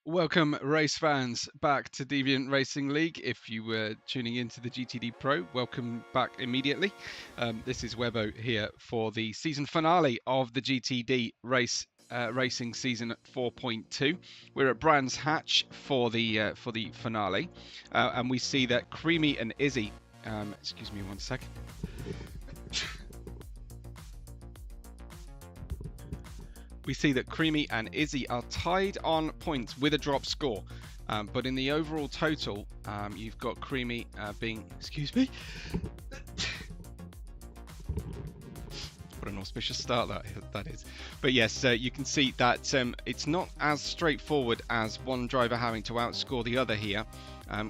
Welcome, race fans, back to Deviant Racing League. If you were tuning into the GTD Pro, welcome back immediately. This is Webbo here for the season finale of the GTD racing season 4.2. We're at Brands Hatch for the finale, and we see that Creamy and Izzy. Excuse me one second. We see that Creamy and Izzy are tied on points with a drop score. But in the overall total, you've got Creamy being... Excuse me? What an auspicious start that is. But yes, you can see that it's not as straightforward as one driver having to outscore the other here.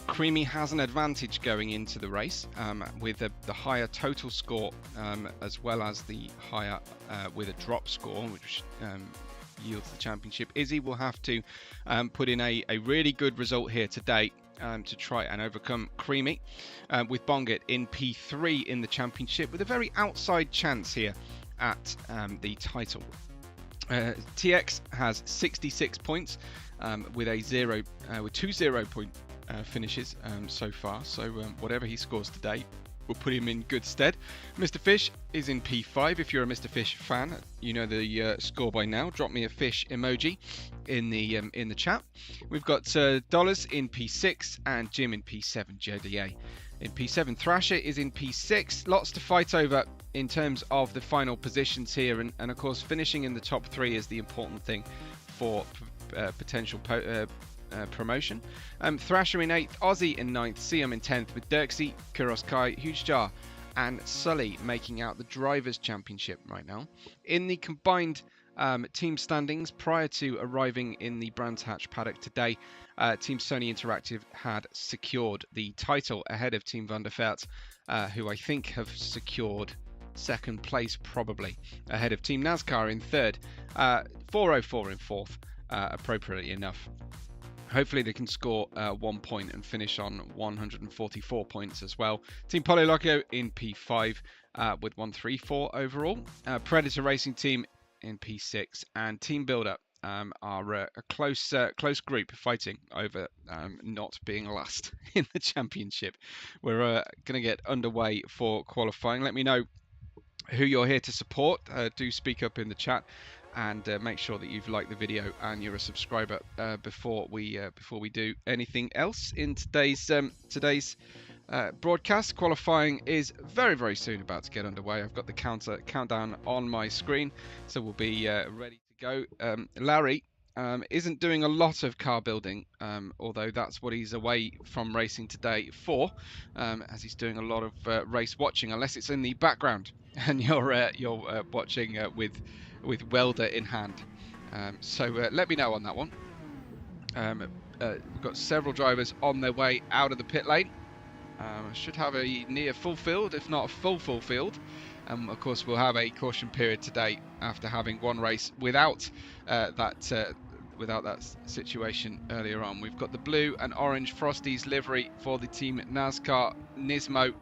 Creamy has an advantage going into the race with the higher total score as well as the higher with a drop score, which yields the championship. Izzy will have to put in a really good result here today to try and overcome Creamy, with Bonget in P3 in the championship with a very outside chance here at the title. TX has 66 points with two 0-point finishes so far, so whatever he scores today will put him in good stead. Mr. Fish is in P5. If you're a Mr. Fish fan, you know the score by now. Drop me a fish emoji in the chat. We've got Dollars in P6 and Jim in P7. JDA in P7. Thrasher is in P6. Lots to fight over in terms of the final positions here, and of course finishing in the top 3 is the important thing for potential promotion. Thrasher in 8th, Aussie in 9th, Siam in 10th, with Dirksy, Kuroskai, Huge Jar and Sully making out the Drivers' Championship right now. In the combined team standings prior to arriving in the Brands Hatch paddock today, Team Sony Interactive had secured the title ahead of Team Van der Vaart, who I think have secured second place, probably ahead of Team NASCAR in 3rd, 404 in 4th, appropriately enough. Hopefully they can score 1 point and finish on 144 points as well. Team Polyloco in P5 with 134 overall. Predator Racing Team in P6, and Team Builder are a close group fighting over not being last in the championship. We're going to get underway for qualifying. Let me know who you're here to support. Do speak up in the chat, and make sure that you've liked the video and you're a subscriber before we do anything else in today's broadcast. Qualifying is very soon about to get underway. I've got the countdown on my screen, so we'll be ready to go. Larry isn't doing a lot of car building, although that's what he's away from racing today for, as he's doing a lot of race watching, unless it's in the background and you're watching with welder in hand. So let me know on that one. We've got several drivers on their way out of the pit lane. Should have a near full field, if not a full field. Of course, we'll have a caution period today after having one race without that situation earlier on. We've got the blue and orange Frosties livery for the Team NASCAR Nismo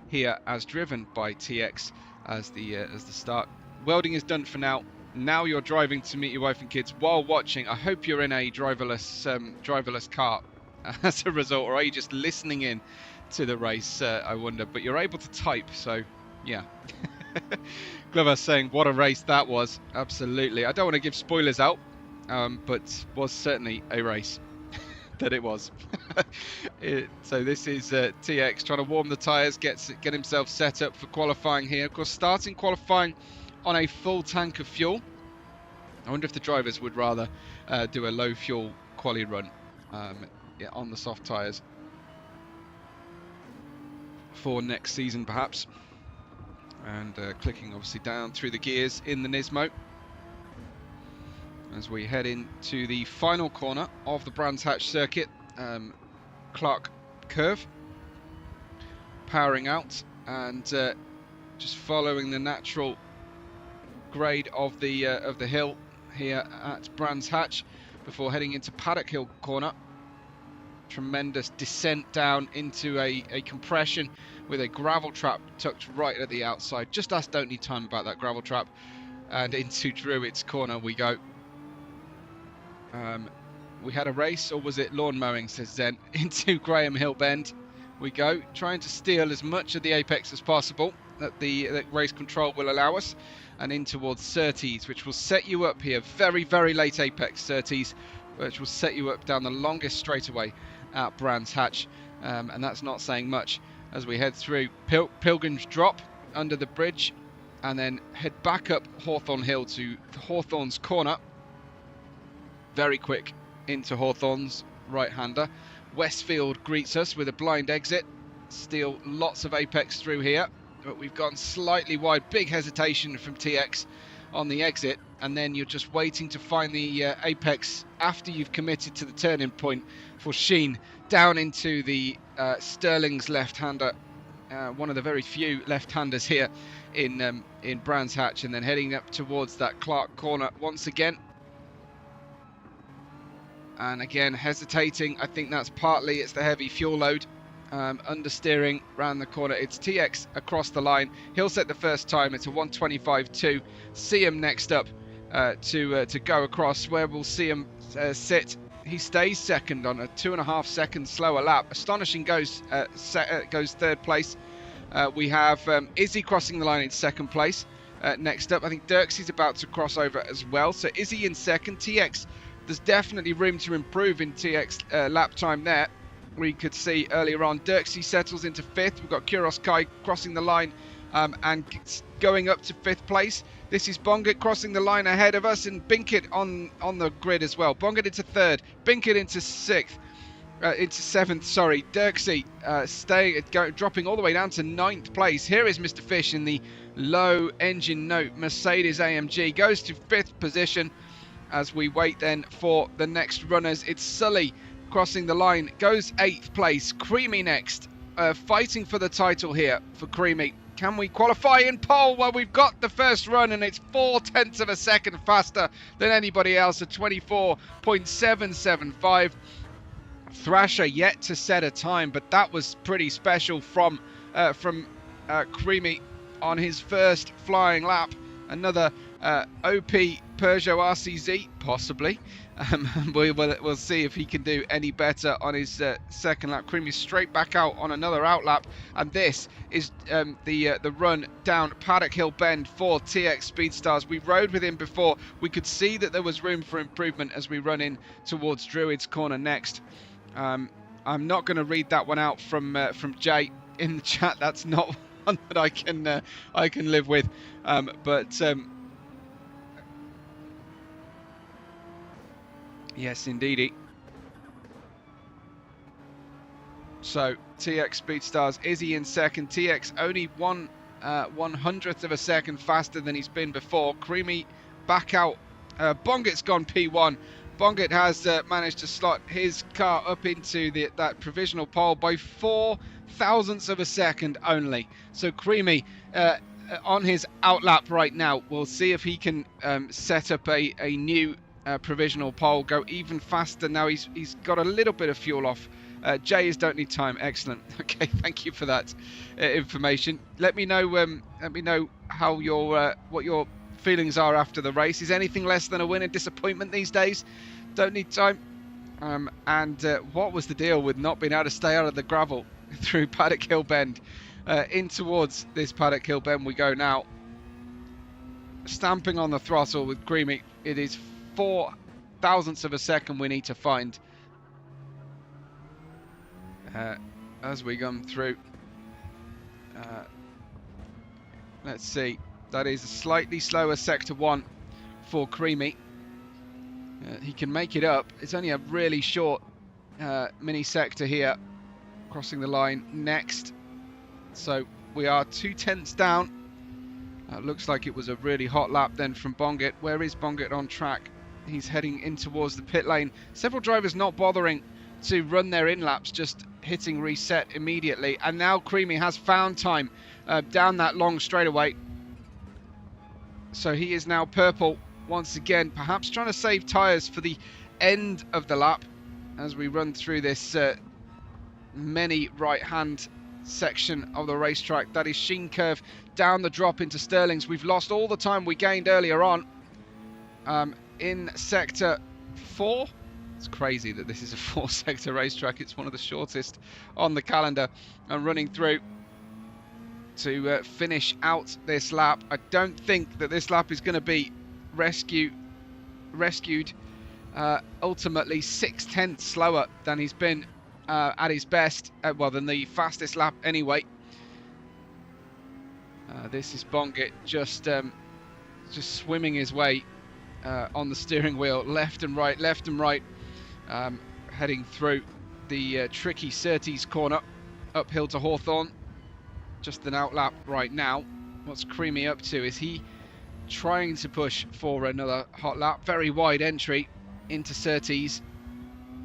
here, as driven by TX as the start. Welding is done for now. Now you're driving to meet your wife and kids while watching. I hope you're in a driverless car as a result, or are you just listening in to the race? I wonder, but you're able to type, so yeah. Glover saying what a race that was. Absolutely. I don't want to give spoilers out, but was certainly a race that it was. So this is TX trying to warm the tyres, get himself set up for qualifying here. Of course, starting qualifying on a full tank of fuel. I wonder if the drivers would rather do a low fuel quali run on the soft tyres for next season perhaps. And clicking obviously down through the gears in the Nismo as we head into the final corner of the Brands Hatch circuit. Clark curve, powering out and just following the natural grade of the hill here at Brands Hatch before heading into Paddock Hill corner. Tremendous descent down into a compression with a gravel trap tucked right at the outside. Just ask Don't Need Time about that gravel trap. And into Druitt's corner we go. We had a race, or was it lawn mowing, says Zen. Into Graham Hill Bend we go, trying to steal as much of the apex as possible that the race control will allow us, and in towards Surtees, which will set you up here. Very, very late apex, Surtees, which will set you up down the longest straightaway at Brands Hatch, and that's not saying much as we head through Pilgrim's Drop under the bridge, and then head back up Hawthorne Hill to Hawthorne's Corner. Very quick into Hawthorne's right-hander. Westfield greets us with a blind exit. Steal lots of apex through here, but we've gone slightly wide. Big hesitation from TX on the exit, and then you're just waiting to find the apex after you've committed to the turning point for Sheen down into the Sterling's left-hander, one of the very few left-handers here in Brands Hatch, and then heading up towards that Clark corner once again. And again, hesitating. I think that's partly it's the heavy fuel load. Understeering round the corner. It's TX across the line. He'll set the first time. It's a 1:25.2. See him next up to go across, where we'll see him sit. He stays second on a 2.5 second slower lap. Astonishing goes third place. We have Izzy crossing the line in second place. Next up, I think Dirksy's about to cross over as well. So Izzy in second. TX, there's definitely room to improve in TX lap time there. We could see earlier on Dirksy settles into fifth. We've got Kuros Kai crossing the line and going up to fifth place. This is Bongert crossing the line ahead of us, and Binkett on the grid as well. Bongert into third, Binkett into seventh. Sorry, Dirksy dropping all the way down to ninth place. Here is Mr. Fish in the low engine note Mercedes AMG, goes to fifth position. As we wait then for the next runners, it's Sully crossing the line, goes 8th place. Creamy next, fighting for the title here for Creamy. Can we qualify in pole? Well, we've got the first run, and it's 0.4 of a second faster than anybody else at 24.775. Thrasher yet to set a time, but that was pretty special from Creamy on his first flying lap. Another OP Peugeot RCZ, possibly. We'll see if he can do any better on his second lap. Creamy straight back out on another outlap, and this is the run down Paddock Hill Bend for TX Speedstars. We rode with him before. We could see that there was room for improvement as we run in towards Druid's Corner next. I'm not going to read that one out from Jay in the chat. That's not one that I can live with. Yes, indeedy. So TX Speedstars, Izzy in second. TX only 1/100th of a second faster than he's been before. Creamy back out. Bonget's gone P1. Bonget has managed to slot his car up into that provisional pole by 0.004 of a second only. So Creamy on his outlap right now. We'll see if he can set up a new provisional pole, go even faster. Now he's got a little bit of fuel off. Jay is don't need time. Excellent. Okay, thank you for that information. Let me know how what your feelings are after the race. Is anything less than a win a disappointment these days? Don't need time. And what was the deal with not being able to stay out of the gravel through Paddock Hill Bend? In towards this Paddock Hill Bend we go now. Stamping on the throttle with Creamy. It is 0.004 of a second we need to find as we come through. Let's see, that is a slightly slower sector 1 for Creamy. He can make it up. It's only a really short mini sector here, crossing the line next, so we are 0.2 down. Looks like it was a really hot lap then from Bonget. Where is Bonget on track? He's heading in towards the pit lane. Several drivers not bothering to run their in laps, just hitting reset immediately. And now Creamy has found time down that long straightaway. So he is now purple once again, perhaps trying to save tyres for the end of the lap as we run through this many right-hand section of the racetrack. That is Sheen Curve down the drop into Sterling's. We've lost all the time we gained earlier on in sector 4. It's crazy that this is a 4-sector racetrack. It's one of the shortest on the calendar, and running through to finish out this lap. I don't think that this lap is going to be rescued ultimately 6/10 slower than he's been at his best, well, than the fastest lap anyway. This is Bongit just swimming his way on the steering wheel, left and right, heading through the tricky Surtees corner, uphill to Hawthorne. Just an outlap right now. What's Creamy up to? Is he trying to push for another hot lap? Very wide entry into Surtees.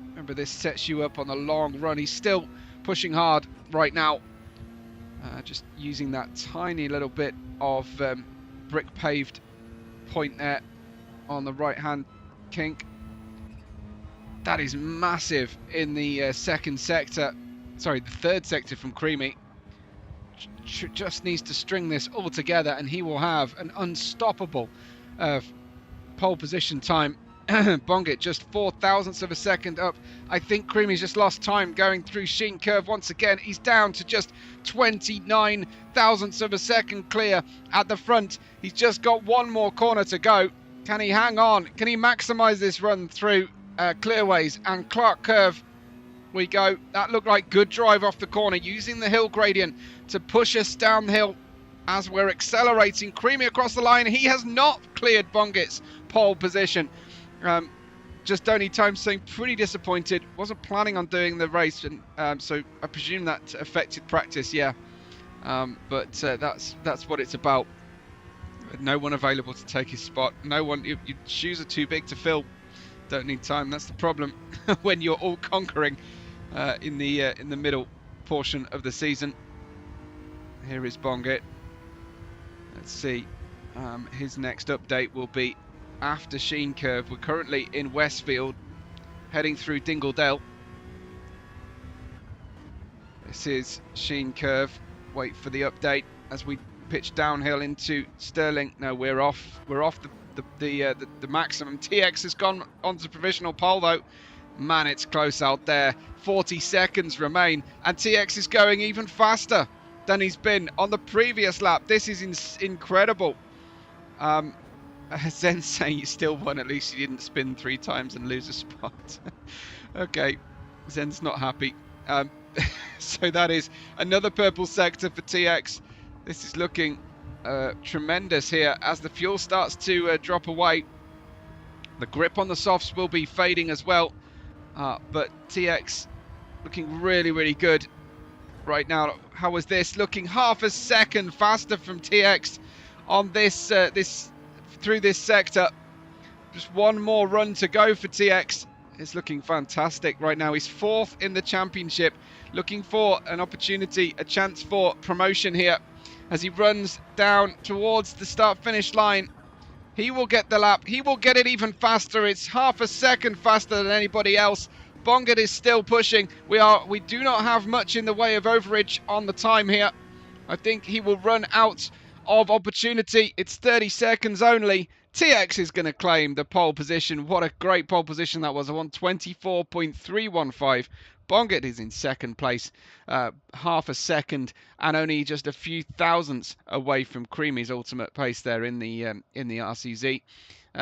Remember, this sets you up on a long run. He's still pushing hard right now. Just using that tiny little bit of brick paved point there on the right hand kink. That is massive in the second sector. Sorry, the third sector from Creamy. Just needs to string this all together and he will have an unstoppable pole position time. Bongit just 4 thousandths of a second up. I think Creamy's just lost time going through Sheen Curve once again. He's down to just 29 thousandths of a second clear at the front. He's just got one more corner to go. Can he hang on? Can he maximise this run through Clearways and Clark Curve? We go. That looked like good drive off the corner, using the hill gradient to push us downhill as we're accelerating. Creamy across the line. He has not cleared Bongit's pole position. Just don't need time, saying pretty disappointed. Wasn't planning on doing the race, and so I presume that affected practice. Yeah, but that's what it's about. No one available to take his spot. No one. Your shoes are too big to fill. Don't need time. That's the problem when you're all conquering in the middle portion of the season. Here is Bongit. Let's see. His next update will be after Sheen Curve. We're currently in Westfield, heading through Dingledale. This is Sheen Curve. Wait for the update as we pitch downhill into Stirling. No, we're off. We're off the maximum. TX has gone onto provisional pole though. Man, it's close out there. 40 seconds remain, and TX is going even faster than he's been on the previous lap. This is incredible. Zen's saying you still won, at least you didn't spin 3 times and lose a spot. Okay, Zen's not happy. So that is another purple sector for TX. This is looking tremendous here as the fuel starts to drop away. The grip on the softs will be fading as well, but TX looking really, really good right now. How was this? Looking half a second faster from TX on this through this sector. Just one more run to go for TX. It's looking fantastic right now. He's 4th in the championship, looking for an opportunity, a chance for promotion here as he runs down towards the start-finish line. He will get the lap. He will get it even faster. It's half a second faster than anybody else. Bongit is still pushing. We do not have much in the way of overage on the time here. I think he will run out of opportunity. It's 30 seconds only. TX is going to claim the pole position. What a great pole position that was. I won 24.315. Bongit is in second place, half a second and only just a few thousandths away from Creamy's ultimate pace there in the RCZ.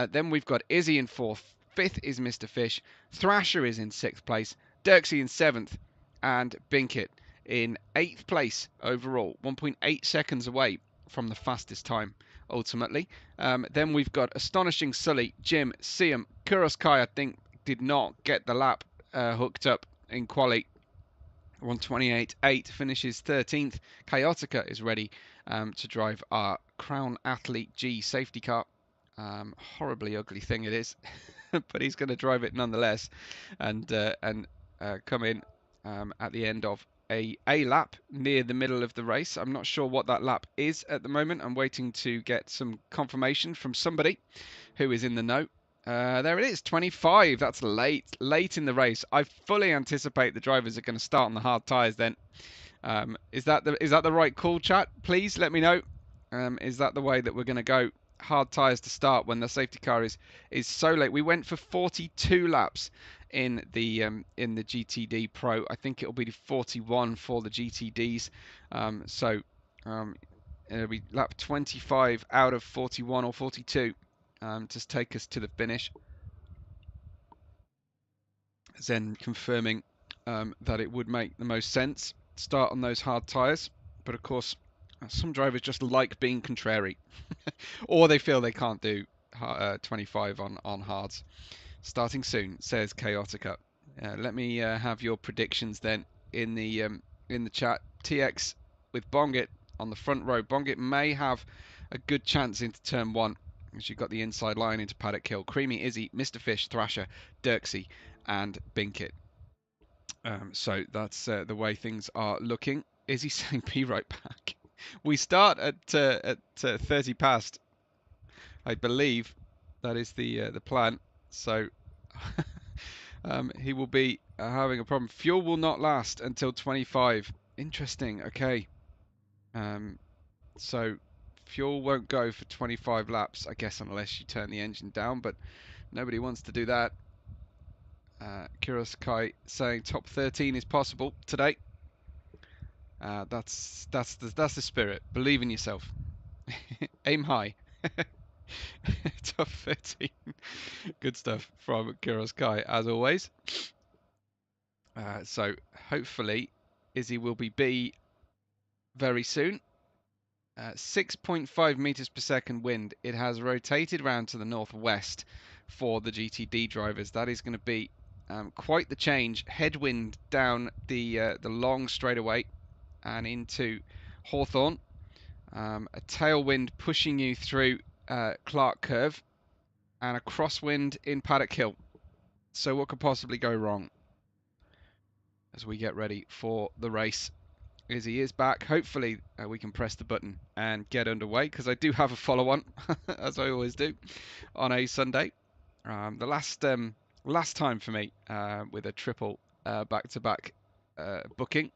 Then we've got Izzy in 4th. 5th is Mr. Fish. Thrasher is in 6th place. Dirksey in 7th. And Binkit in 8th place overall. 1.8 seconds away from the fastest time ultimately. Then we've got Astonishing Sully, Jim, Siam, Kuroski, I think did not get the lap hooked up in quali. 128.8 finishes 13th. Chaotica is ready to drive our Crown Athlete G safety car. Horribly ugly thing it is, but he's going to drive it nonetheless and come in at the end of a lap near the middle of the race. I'm not sure what that lap is at the moment. I'm waiting to get some confirmation from somebody who is in the know. There it is, 25. That's late in the race. I fully anticipate the drivers are going to start on the hard tyres then. Is that the right call, chat? Please let me know. Is that the way that we're going to go? Hard tyres to start when the safety car is so late. We went for 42 laps in the GTD Pro. I think it'll be 41 for the GTDs. It'll be lap 25 out of 41 or 42 to take us to the finish. Then confirming that it would make the most sense to start on those hard tyres, but of course some drivers just like being contrary or they feel they can't do 25 on hards. Starting soon, says Chaotica. Let me have your predictions then in the chat. TX with Bongit on the front row. Bongit may have a good chance into turn 1 as you've got the inside line into Paddock Hill. Creamy, Izzy, Mr. Fish, Thrasher, Dirksy and Binkit. So that's the way things are looking. Izzy saying be right back. We start at 30 past, I believe. That is the plan. So he will be having a problem. Fuel will not last until 25. Interesting. Okay. So fuel won't go for 25 laps, I guess, unless you turn the engine down. But nobody wants to do that. Kurosakai saying top 13 is possible today. That's the spirit. Believe in yourself. Aim high. Top 13. Good stuff from Kurosakai as always. So hopefully Izzy will be B very soon. 6.5 meters per second wind. It has rotated round to the northwest for the GTD drivers. That is going to be quite the change. Headwind down the long straightaway and into Hawthorne. A tailwind pushing you through Clark Curve and a crosswind in Paddock Hill. So what could possibly go wrong as we get ready for the race? Izzy is back. Hopefully we can press the button and get underway, because I do have a follow-on, as I always do, on a Sunday. The last time for me with a triple back-to-back booking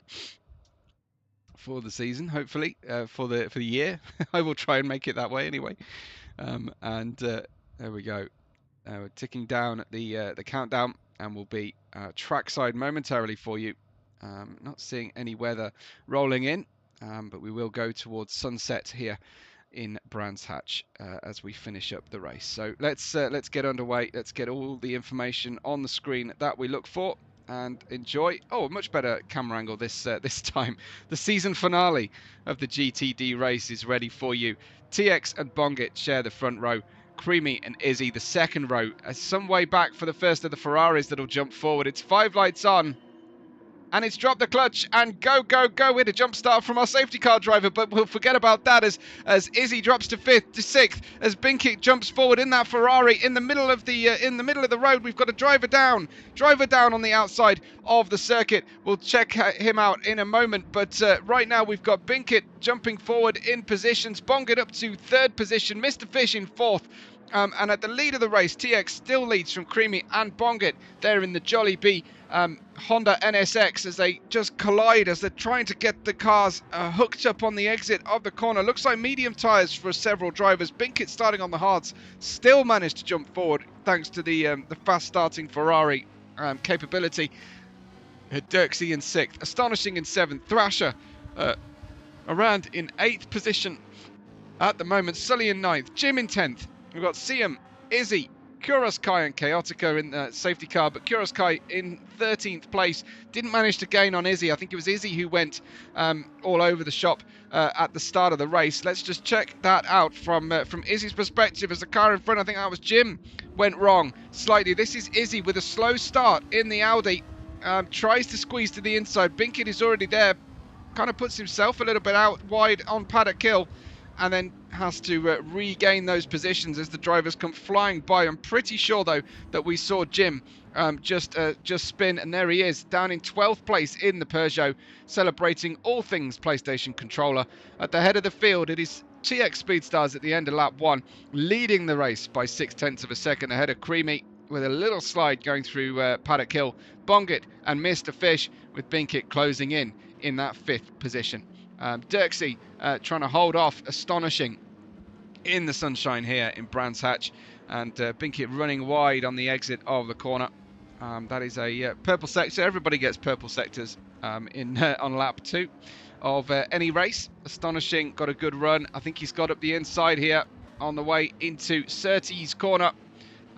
for the season, hopefully for the year. I will try and make it that way anyway. There we go. We're ticking down the countdown, and we'll be trackside momentarily for you. Not seeing any weather rolling in, but we will go towards sunset here in Brands Hatch as we finish up the race. So let's get underway. Let's get all the information on the screen that we look for and enjoy. Oh, a much better camera angle this time. The season finale of the GTD race is ready for you. TX and Bongit share the front row. Creamy and Izzy the second row. Some way back for the first of the Ferraris that'll jump forward. It's 5 lights on. And it's dropped the clutch and go with a jump start from our safety car driver, but we'll forget about that as Izzy drops to 5th, to 6th, as Binkit jumps forward in that Ferrari in the middle of the road. We've got a driver down on the outside of the circuit. We'll check him out in a moment, but right now we've got Binkit jumping forward in positions, Bongit up to 3rd position, Mr. Fish in 4th. And at the lead of the race, TX still leads from Creamy and Bongit. They're in the Jolly B Honda NSX as they just collide as they're trying to get the cars hooked up on the exit of the corner. Looks like medium tyres for several drivers. Binkit starting on the hards still managed to jump forward thanks to the fast starting Ferrari capability. Dirksy in 6th, Astonishing in 7th, Thrasher around in 8th position at the moment, Sully in 9th, Jim in 10th. We've got Siam, Izzy, Kurosakai and Chaotica in the safety car, but Kurosakai in 13th place. Didn't manage to gain on Izzy. I think it was Izzy who went all over the shop at the start of the race. Let's just check that out from Izzy's perspective as the car in front, I think that was Jim, went wrong slightly. This is Izzy with a slow start in the Audi. Tries to squeeze to the inside. Binkit is already there. Kind of puts himself a little bit out wide on Paddock Hill, and then has to regain those positions as the drivers come flying by. I'm pretty sure, though, that we saw Jim just spin, and there he is, down in 12th place in the Peugeot, celebrating all things PlayStation controller. At the head of the field, it is TX Speedstars at the end of lap 1, leading the race by 0.6 of a second ahead of Creamy, with a little slide going through Paddock Hill. Bongit and Mr. Fish, with Binkit closing in that 5th position. Dirksy trying to hold off Astonishing in the sunshine here in Brands Hatch, and Binkit running wide on the exit of the corner. That is a purple sector. Everybody gets purple sectors on lap 2 of any race. Astonishing got a good run. I think he's got up the inside here on the way into Surtees corner.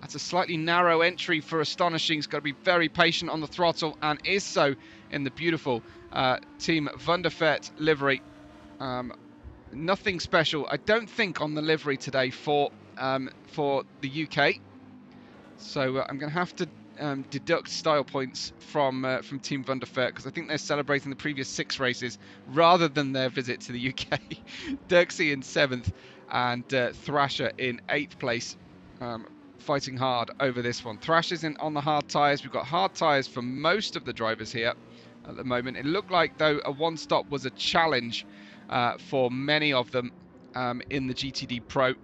That's a slightly narrow entry for Astonishing. He's got to be very patient on the throttle, and is so in the beautiful Team Vandervet livery. Nothing special, I don't think, on the livery today for the UK. So I'm going to have to deduct style points from Team Vandervet, because I think they're celebrating the previous 6 races rather than their visit to the UK. Dirksey in 7th and Thrasher in 8th place, fighting hard over this one. Thrasher's on the hard tyres. We've got hard tyres for most of the drivers here at the moment. It looked like, though, a one-stop was a challenge for many of them in the GTD Pro.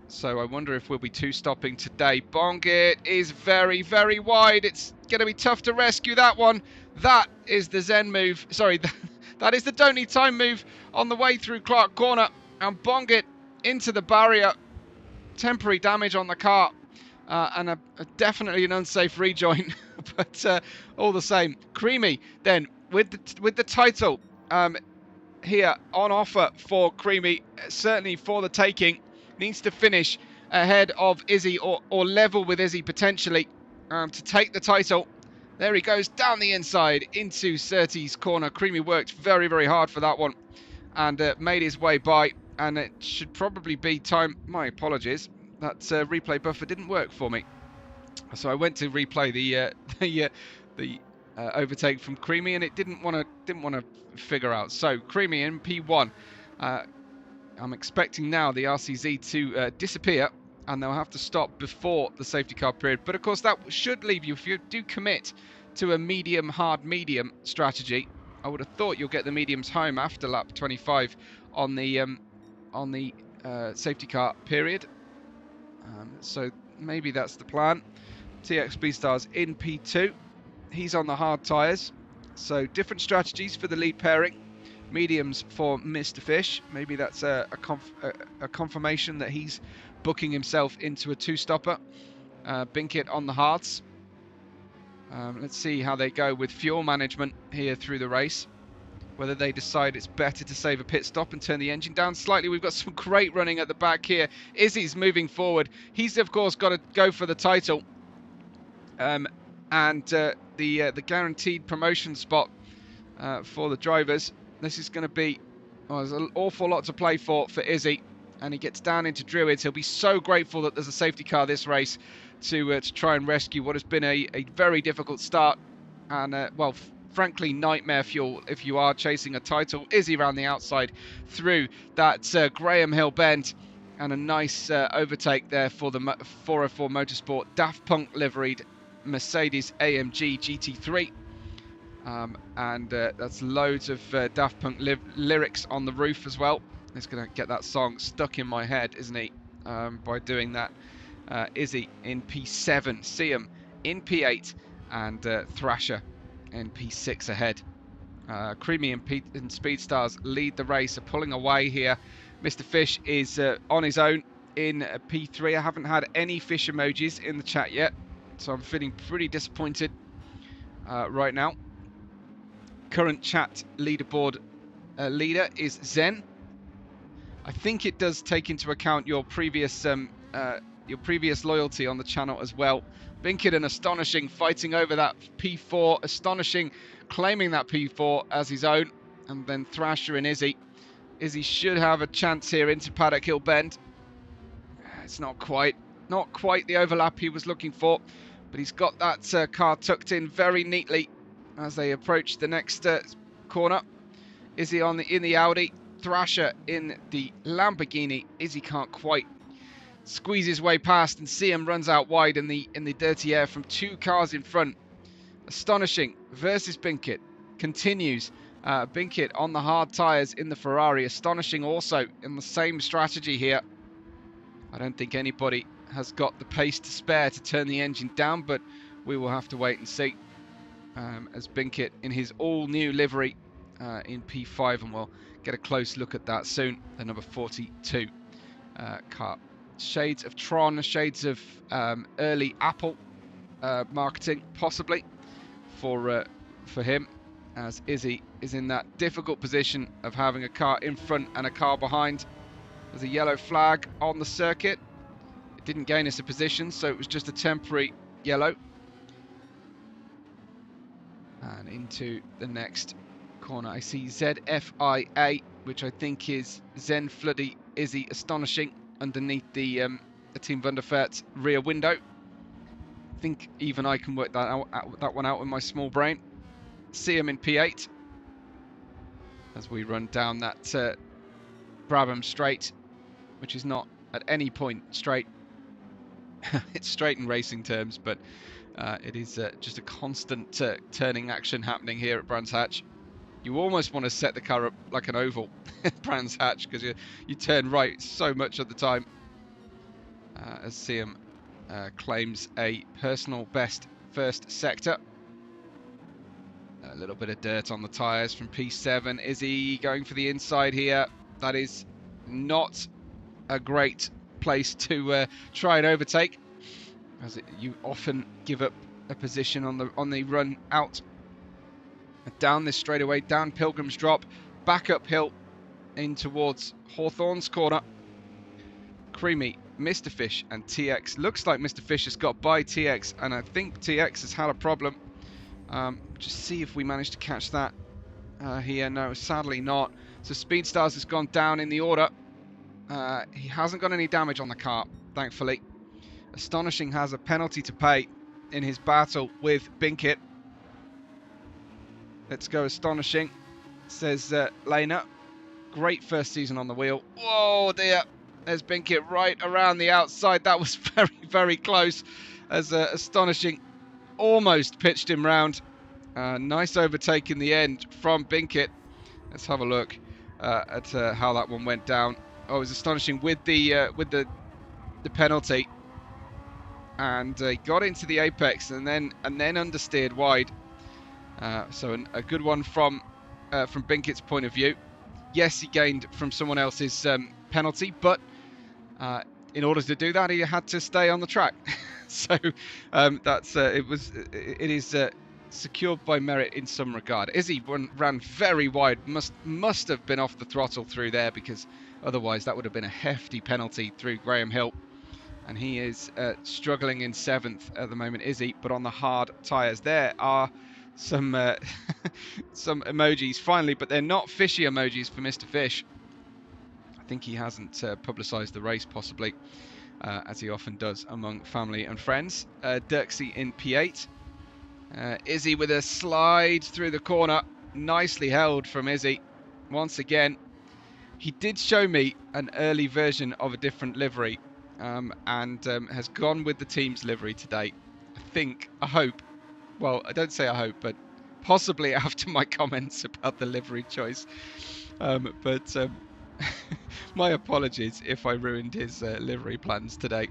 So I wonder if we'll be 2-stopping today. Bongit is very, very wide. It's going to be tough to rescue that one. That is the Zen move. Sorry, that is the don't need time move on the way through Clark Corner. And Bongit into the barrier. Temporary damage on the car. And definitely an unsafe rejoin. But all the same. Creamy then with the title here on offer for Creamy. Certainly for the taking. Needs to finish ahead of Izzy or level with Izzy potentially to take the title. There he goes down the inside into Surtees corner. Creamy worked very, very hard for that one and made his way by. And it should probably be time. My apologies. That replay buffer didn't work for me. So I went to replay the overtake from Creamy, and it didn't want to figure out. So Creamy in P1. I'm expecting now the RCZ to disappear, and they'll have to stop before the safety car period. But of course, that should leave you, if you do commit to a medium, hard, medium strategy. I would have thought you'll get the mediums home after lap 25 on the safety car period. So maybe that's the plan. TX Beastars in P2. He's on the hard tyres. So different strategies for the lead pairing. Mediums for Mr. Fish. Maybe that's a confirmation that he's booking himself into a 2-stopper. Binkit on the hards. Let's see how they go with fuel management here through the race. Whether they decide it's better to save a pit stop and turn the engine down slightly. We've got some great running at the back here. Izzy's moving forward. He's, of course, got to go for the title. And the guaranteed promotion spot for the drivers. This is going to be, there's an awful lot to play for Izzy, and he gets down into Druids. He'll be so grateful that there's a safety car this race to try and rescue what has been a very difficult start, and well, frankly, nightmare fuel if you are chasing a title. Izzy around the outside through that Graham Hill bend, and a nice overtake there for the 404 Motorsport Daft Punk liveried Mercedes AMG GT3. And that's loads of Daft Punk lyrics on the roof as well. He's going to get that song stuck in my head, isn't he? By doing that. Izzy in P7, Siam in P8, and Thrasher in P6 ahead. Creamy and Speedstars lead the race, are pulling away here. Mr. Fish is on his own in P3. I haven't had any fish emojis in the chat yet, so I'm feeling pretty disappointed right now. Current chat leaderboard leader is Zen. I think it does take into account your previous loyalty on the channel as well. Binkit and Astonishing fighting over that P4. Astonishing claiming that P4 as his own, and then Thrasher and Izzy. Izzy should have a chance here into Paddock Hill Bend. It's not quite the overlap he was looking for, but he's got that car tucked in very neatly as they approach the next corner. Izzy in the Audi, Thrasher in the Lamborghini. Izzy can't quite squeeze his way past, and Siam runs out wide in the dirty air from 2 cars in front. Astonishing versus Binkit continues. Binkit on the hard tyres in the Ferrari. Astonishing also in the same strategy here. I don't think anybody has got the pace to spare to turn the engine down, but we will have to wait and see. As Binkit in his all-new livery in P5, and we'll get a close look at that soon. The number 42 car. Shades of Tron, shades of early Apple marketing, possibly, for him, as Izzy is in that difficult position of having a car in front and a car behind. There's a yellow flag on the circuit. It didn't gain us a position, so it was just a temporary yellow. And into the next corner, I see ZFIA, which I think is Zen Floody Izzy Astonishing, underneath the Team Wunderfert rear window. I think even I can work that one out with my small brain. See him in P8 as we run down that Brabham straight, which is not at any point straight. It's straight in racing terms, but it is just a constant turning action happening here at Brands Hatch. You almost want to set the car up like an oval at Brands Hatch, because you turn right so much of the time. As Siam claims a personal best first sector. A little bit of dirt on the tyres from P7. Is he going for the inside here? That is not a great place to try and overtake, as you often give up a position on the run out. Down this straightaway, down Pilgrim's Drop, back uphill in towards Hawthorne's corner. Creamy, Mr. Fish and TX. Looks like Mr. Fish has got by TX, and I think TX has had a problem. Just see if we manage to catch that here. No, sadly not. So Speedstars has gone down in the order. He hasn't got any damage on the car, thankfully. Astonishing has a penalty to pay in his battle with Binkit. Let's go Astonishing, says Lena. Great first season on the wheel. Whoa dear, there's Binkit right around the outside. That was very, very close, as Astonishing almost pitched him round. Nice overtake in the end from Binkit. Let's have a look at how that one went down. Oh, it was Astonishing with the penalty, and got into the apex and then understeered wide. So a good one from Binkit's point of view. Yes, he gained from someone else's penalty, but in order to do that, he had to stay on the track. So it is secured by merit in some regard. Izzy ran very wide, must have been off the throttle through there, because otherwise that would have been a hefty penalty through Graham Hill. And he is struggling in 7th at the moment, Izzy, but on the hard tyres. There are some some emojis finally, but they're not fishy emojis for Mr. Fish. I think he hasn't publicised the race, possibly, as he often does among family and friends. Dirksey in P8. Izzy with a slide through the corner. Nicely held from Izzy. Once again, he did show me an early version of a different livery, and has gone with the team's livery today. I hope. Well, I don't say I hope, but possibly after my comments about the livery choice. But my apologies if I ruined his livery plans today.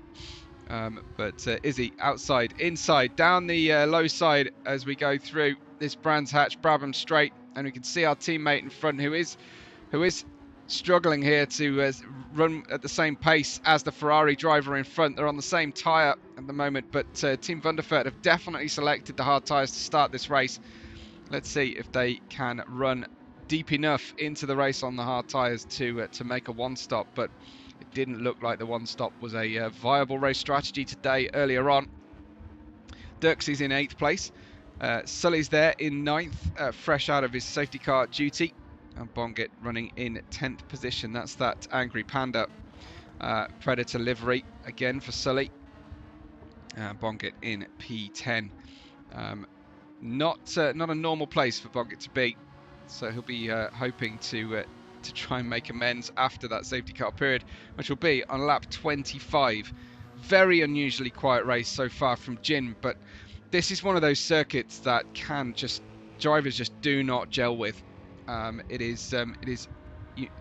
But Izzy outside, inside, down the low side as we go through this Brands Hatch Brabham straight, and we can see our teammate in front who is struggling here to run at the same pace as the Ferrari driver in front. They're on the same tyre at the moment, but Team Wunderfert have definitely selected the hard tyres to start this race. Let's see if they can run deep enough into the race on the hard tyres to make a one-stop, but it didn't look like the one-stop was a viable race strategy today earlier on. Dirksey's in 8th place. Sully's there in 9th, fresh out of his safety car duty. And Bongit running in 10th position. That's that Angry Panda Predator livery again for Sully. Bongit in P10. Not a normal place for Bongit to be, so he'll be hoping to try and make amends after that safety car period, which will be on lap 25. Very unusually quiet race so far from Jin, but this is one of those circuits that drivers just do not gel with. It is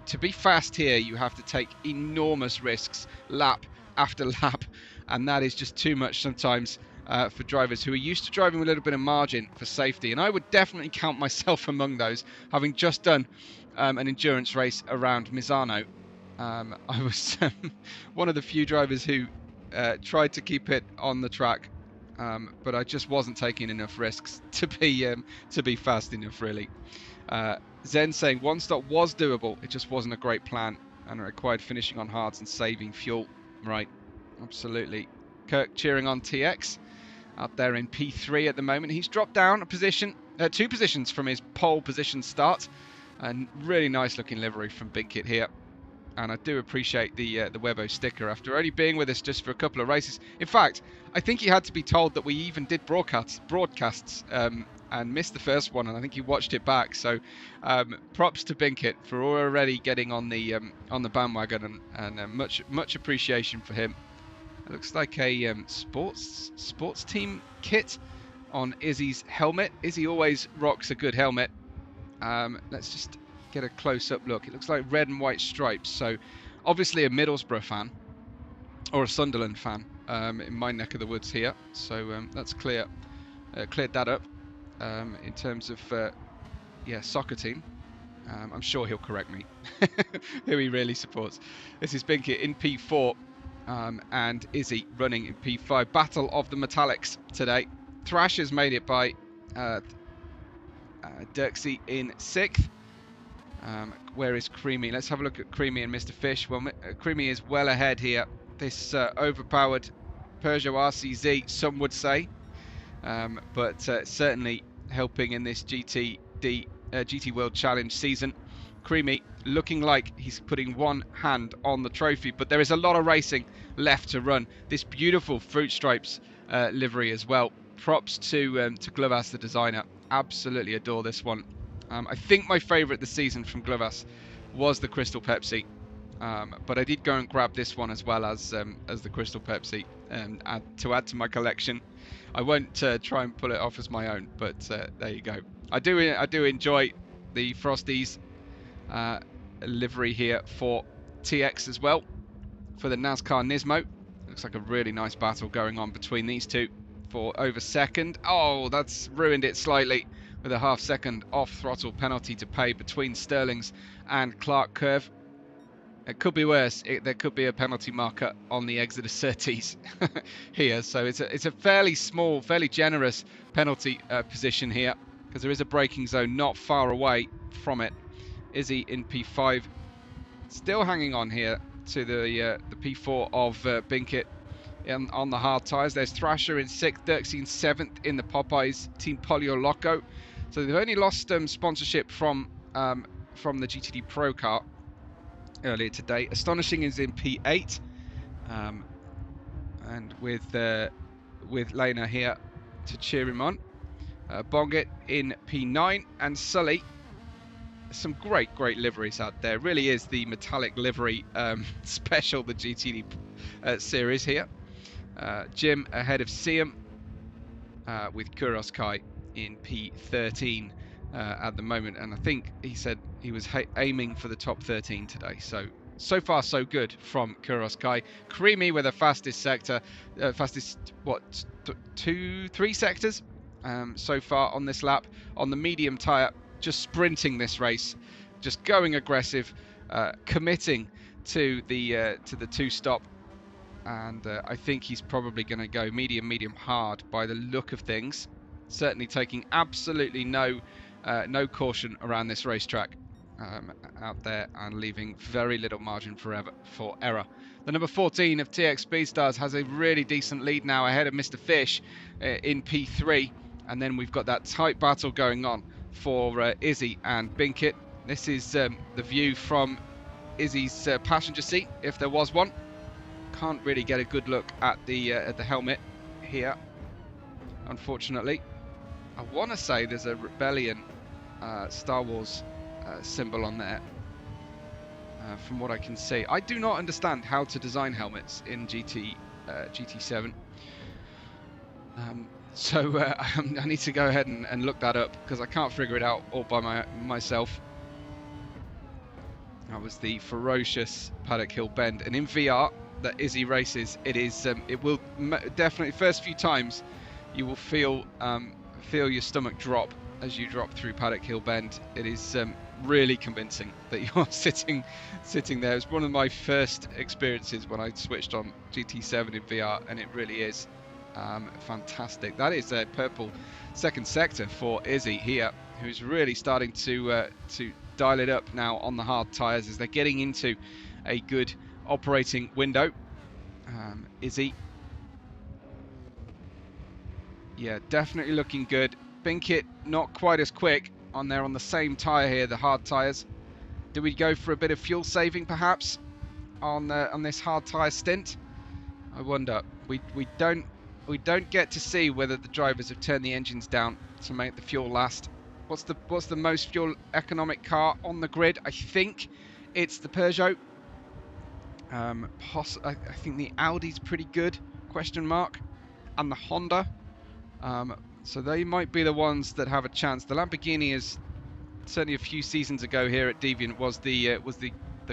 to be fast here, you have to take enormous risks lap after lap, and that is just too much sometimes for drivers who are used to driving with a little bit of margin for safety. And I would definitely count myself among those, having just done an endurance race around Misano. I was one of the few drivers who tried to keep it on the track but I just wasn't taking enough risks to be fast enough, really. Zen saying one stop was doable, it just wasn't a great plan and it required finishing on hards and saving fuel. Right, absolutely. Kirk cheering on TX up there in P3 at the moment. He's dropped down a position, 2 positions from his pole position start, and really nice looking livery from Binkit here. And I do appreciate the Webbo sticker after only being with us just for a couple of races. In fact, I think he had to be told that we even did broadcasts and missed the first one, and I think he watched it back. So props to Binkit for already getting on the bandwagon, and much appreciation for him. It looks like a sports team kit on Izzy's helmet. Izzy always rocks a good helmet. Let's just get a close-up look. It looks like red and white stripes, so obviously a Middlesbrough fan or a Sunderland fan in my neck of the woods here. So that's cleared that up in terms of soccer team. I'm sure he'll correct me who he really supports. This is Binkit in P4 and Izzy running in P5. Battle of the Metallics today. Thrasher's made it by Dirksey in 6th. Where is Creamy? Let's have a look at Creamy and Mr. Fish. Well, Creamy is well ahead here. This overpowered Peugeot RCZ, some would say, but certainly helping in this GT World Challenge season. Creamy looking like he's putting one hand on the trophy, but there is a lot of racing left to run. This beautiful fruit stripes livery as well. Props to Glovas, the designer. Absolutely adore this one. I think my favourite this season from Glovas was the Crystal Pepsi, but I did go and grab this one as well as the Crystal Pepsi to add to my collection. I won't try and pull it off as my own, but there you go. I do enjoy the Frosties livery here for TX as well for the NASCAR Nismo. Looks like a really nice battle going on between these two for over second. Oh, that's ruined it slightly with a half-second off-throttle penalty to pay between Sterling's and Clark Curve. It could be worse. There could be a penalty marker on the exit of Surtees here. So it's a fairly small, fairly generous penalty position here, because there is a braking zone not far away from it. Izzy in P5, still hanging on here to the P4 of Binkit on the hard tyres. There's Thrasher in 6th, Dirksey in 7th in the Popeyes Team Polio Loco. So they've only lost sponsorship from the GTD Pro Car earlier today. Astonishing is in P8, and with Lena here to cheer him on. Bongit in P9, and Sully. Some great liveries out there. Really is the metallic livery special, the GTD series here. Jim ahead of Siam with Kuros Kai in P13 at the moment, and I think he said he was aiming for the top 13 today. So far so good from Kuros Kai. Creamy with the fastest sector, three sectors so far on this lap on the medium tyre, just sprinting this race, just going aggressive, committing to the 2-stop. And I think he's probably going to go medium hard by the look of things. Certainly taking absolutely no caution around this racetrack out there, and leaving very little margin for error. The number 14 of TX Speedstars has a really decent lead now ahead of Mr. Fish in P3. And then we've got that tight battle going on for Izzy and Binkit. This is the view from Izzy's passenger seat, if there was one. Can't really get a good look at the helmet here, unfortunately. I want to say there's a Rebellion Star Wars symbol on there, from what I can see. I do not understand how to design helmets in GT7, so I need to go ahead and look that up, because I can't figure it out all by myself. That was the ferocious Paddock Hill bend, and in VR that Izzy races, it will definitely, first few times you will feel your stomach drop as you drop through Paddock Hill bend. It is really convincing that you're sitting there. It was one of my first experiences when I switched on GT7 in VR, and it really is Fantastic. That is a purple second sector for Izzy here, who's really starting to dial it up now on the hard tyres as they're getting into a good operating window. Izzy, yeah, definitely looking good. Binkit not quite as quick on there on the same tyre here, the hard tyres. Do we go for a bit of fuel saving perhaps on this hard tyre stint? I wonder. We don't get to see whether the drivers have turned the engines down to make the fuel last. What's the most fuel economic car on the grid? I think it's the Peugeot. I think the Audi's pretty good, question mark, and the Honda. So they might be the ones that have a chance. The Lamborghini is certainly a few seasons ago here at Deviant was the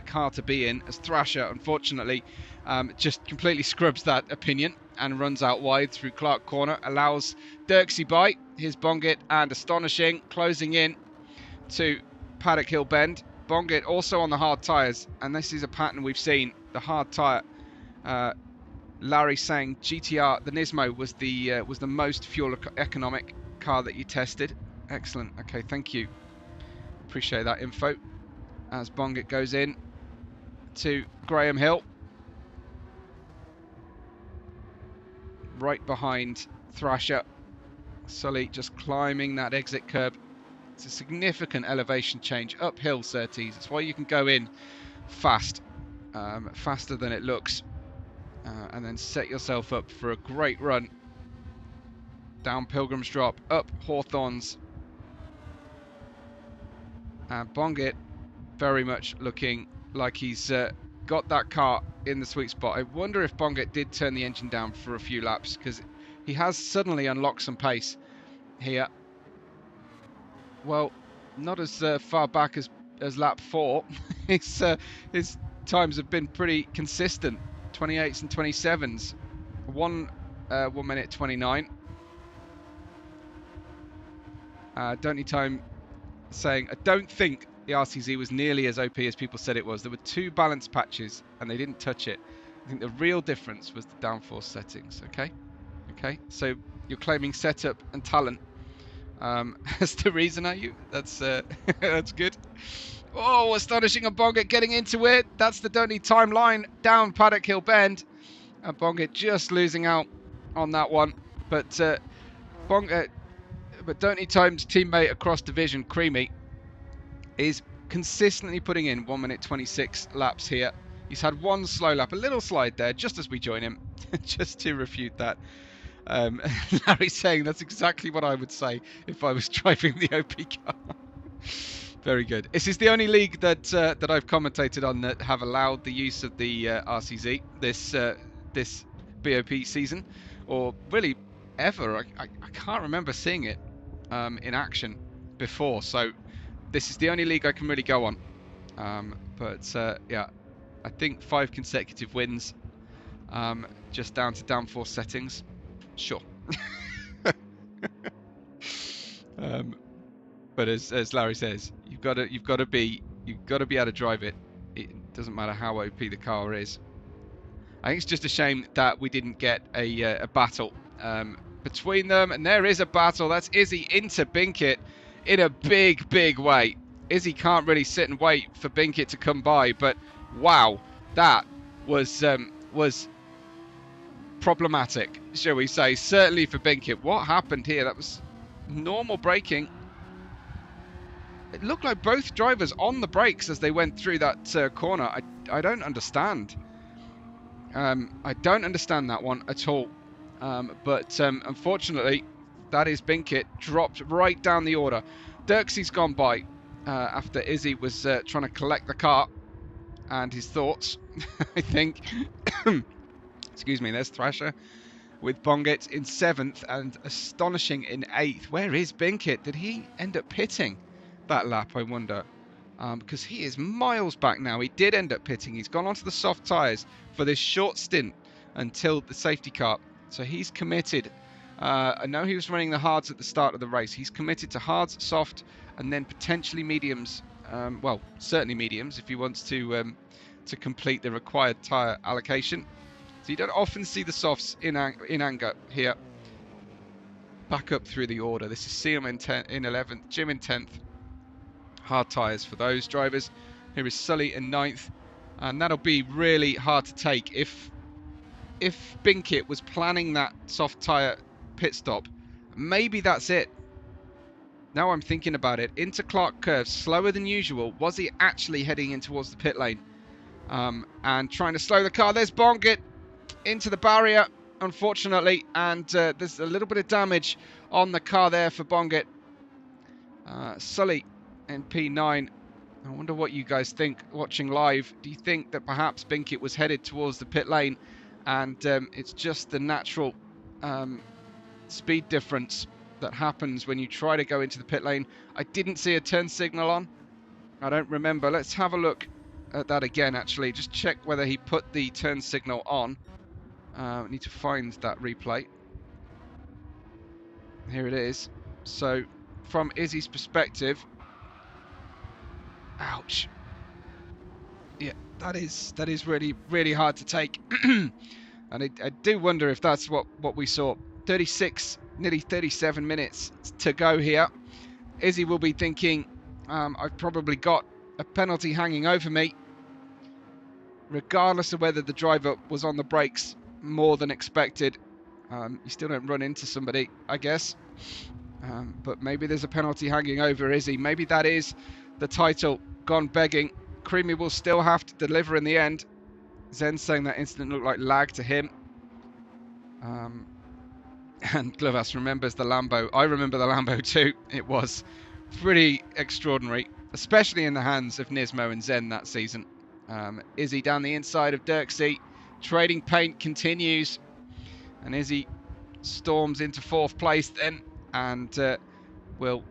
car to be in, as Thrasher unfortunately just completely scrubs that opinion and runs out wide through Clark Corner, allows Dirksy by his Bongit and Astonishing closing in to Paddock Hill Bend. Bongit also on the hard tyres, and this is a pattern we've seen. The hard tyre, Larry saying GTR, the Nismo was the most fuel economic car that you tested. Excellent. Okay, thank you. Appreciate that info. As Bongit goes in to Graham Hill, right behind Thrasher. Sully just climbing that exit curb. It's a significant elevation change uphill, Surtees. That's why you can go in fast, faster than it looks, and then set yourself up for a great run down Pilgrim's Drop, up Hawthorns, and Bongit very much looking like he's got that car in the sweet spot. I wonder if Bongit did turn the engine down for a few laps, because he has suddenly unlocked some pace here. Well, not as far back as lap 4. His times have been pretty consistent, 28s and 27s. 1 minute 29. Don't need time saying, I don't think the RCZ was nearly as OP as people said it was. There were 2 balance patches and they didn't touch it. I think the real difference was the downforce settings. Okay, so you're claiming setup and talent as the reason, are you? That's that's good. Oh, Astonishing and Bongit getting into it. That's the don't need time line down Paddock Hill Bend, and Bongit just losing out on that one. But don't need time's teammate across division, Creamy, is consistently putting in 1 minute 26 laps here. He's had 1 slow lap, a little slide there, just as we join him, just to refute that. Larry's saying that's exactly what I would say if I was driving the OP car. Very good. This is the only league that I've commentated on that have allowed the use of the RCZ this BOP season, or really ever. I can't remember seeing it in action before, so this is the only league I can really go on. Yeah, I think 5 consecutive wins, just down to downforce settings. Sure. But as Larry says, you've got to be able to drive it. It doesn't matter how OP the car is. I think it's just a shame that we didn't get a battle between them, and there is a battle. That's Izzy into Binkit in a big way. Izzy can't really sit and wait for Binkit to come by, but wow, that was problematic, shall we say, certainly for Binkit. What happened here? That was normal braking. It looked like both drivers on the brakes as they went through that corner. I don't understand. I don't understand that one at all. But unfortunately, that is Binkit dropped right down the order. Dirksy's gone by after Izzy was trying to collect the car and his thoughts, I think. Excuse me, there's Thrasher with Bongit in 7th and Astonishing in 8th. Where is Binkit? Did he end up pitting that lap, I wonder? Because he is miles back now. He did end up pitting. He's gone onto the soft tyres for this short stint until the safety car. So he's committed. I know he was running the hards at the start of the race. He's committed to hards, soft, and then potentially mediums. Well, certainly mediums if he wants to complete the required tyre allocation. So you don't often see the softs in anger here. Back up through the order. This is Siam in 11th, Jim in 10th. Hard tyres for those drivers. Here is Sully in 9th. And that'll be really hard to take. If Binkit was planning that soft tyre pit stop, maybe that's it. Now I'm thinking about it. Into Clark curve, slower than usual. Was he actually heading in towards the pit lane? And trying to slow the car. There's Bongit into the barrier, unfortunately. And there's a little bit of damage on the car there for Bongit. Sully in P9. I wonder what you guys think watching live. Do you think that perhaps Binkit was headed towards the pit lane and it's just the natural speed difference that happens when you try to go into the pit lane? I didn't see a turn signal on. I don't remember. Let's have a look at that again, actually. Just check whether he put the turn signal on. I need to find that replay. Here it is. So, from Izzy's perspective... Ouch. Yeah, that is really, really hard to take. And I do wonder if that's what we saw. 36, nearly 37 minutes to go here. Izzy will be thinking, I've probably got a penalty hanging over me. Regardless of whether the driver was on the brakes more than expected. You still don't run into somebody, I guess. But maybe there's a penalty hanging over Izzy. Maybe that is the title gone begging. Creamy will still have to deliver in the end. Zen saying that incident looked like lag to him. And Glovas remembers the Lambo. I remember the Lambo too. It was pretty extraordinary, especially in the hands of Nismo and Zen that season. Izzy down the inside of Dirksey. Trading paint continues. And Izzy storms into 4th place then. And will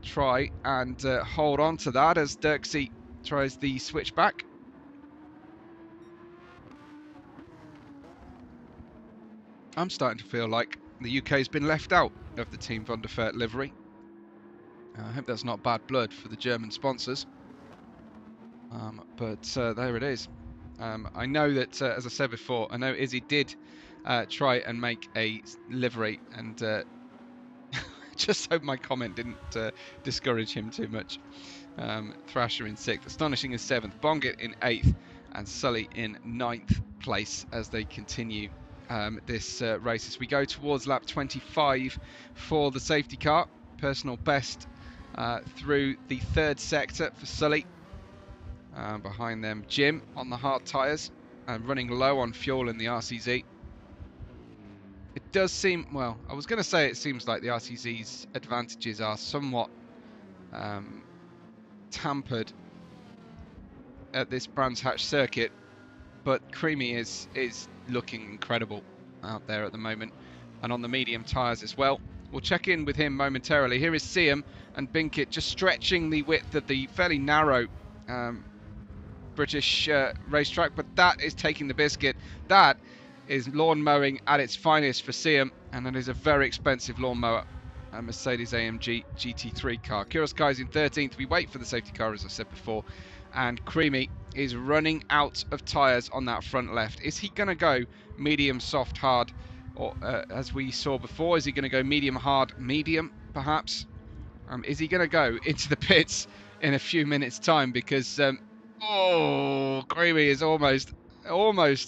try and hold on to that as Dirksey tries the switchback. I'm starting to feel like the UK's been left out of the Team Van der Vaart livery. I hope that's not bad blood for the German sponsors. But there it is. I know that, as I said before, I know Izzy did try and make a livery, and just hope my comment didn't discourage him too much. Thrasher in 6th, Astonishing in 7th, Bongit in 8th, and Sully in 9th place as they continue this race. As we go towards lap 25 for the safety car, personal best through the 3rd sector for Sully. Behind them, Jim on the hard tyres and running low on fuel in the RCZ. It does seem, well, I was going to say it seems like the RCZ's advantages are somewhat tampered at this Brands Hatch circuit, but Creamy is looking incredible out there at the moment, and on the medium tyres as well. We'll check in with him momentarily. Here is Siam and Binkit just stretching the width of the fairly narrow British racetrack, but that is taking the biscuit. That is lawn mowing at its finest for Siam, and it is a very expensive lawnmower, a Mercedes AMG GT3 car. Kuroskai's in 13th. We wait for the safety car, as I said before, and Creamy is running out of tyres on that front left. Is he going to go medium, soft, hard, or as we saw before, is he going to go medium, hard, medium, perhaps? Is he going to go into the pits in a few minutes' time? Because oh, Creamy is almost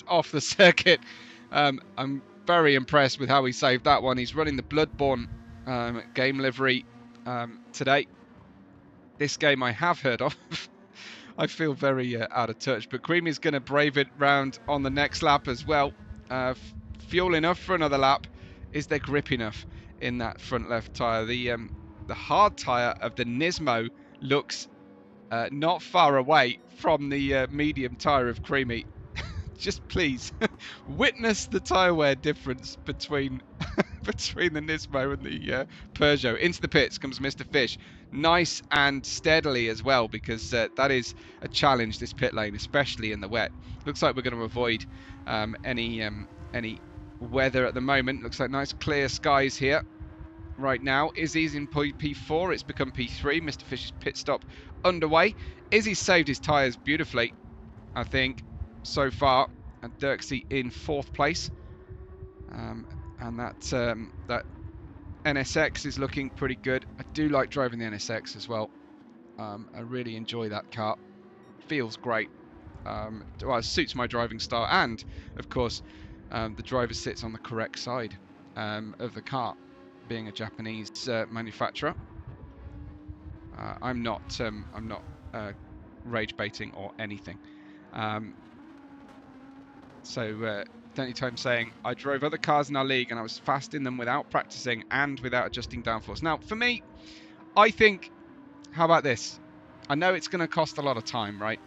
off the circuit. I'm very impressed with how he saved that one. He's running the Bloodborne game livery today. This game I have heard of. I feel very out of touch, but Creamy's going to brave it round on the next lap as well. Fuel enough for another lap. Is there grip enough in that front left tyre? The hard tyre of the Nismo looks not far away from the medium tyre of Creamy. Just please witness the tyre wear difference between the Nismo and the Peugeot. Into the pits comes Mr. Fish, nice and steadily as well, because that is a challenge, this pit lane, especially in the wet. Looks like we're going to avoid any weather at the moment. Looks like nice clear skies here right now. Izzy's in P4, it's become P3. Mr. Fish's pit stop underway. Izzy saved his tyres beautifully, I think, so far. and Dirksey in 4th place. And that NSX is looking pretty good. I do like driving the NSX as well. I really enjoy that car. Feels great. Well, it suits my driving style, and of course, the driver sits on the correct side of the car, being a Japanese manufacturer. I'm not rage baiting or anything. So anytime saying I drove other cars in our league and I was fast in them without practicing and without adjusting downforce. Now, for me, I think, how about this? I know it's going to cost a lot of time, right,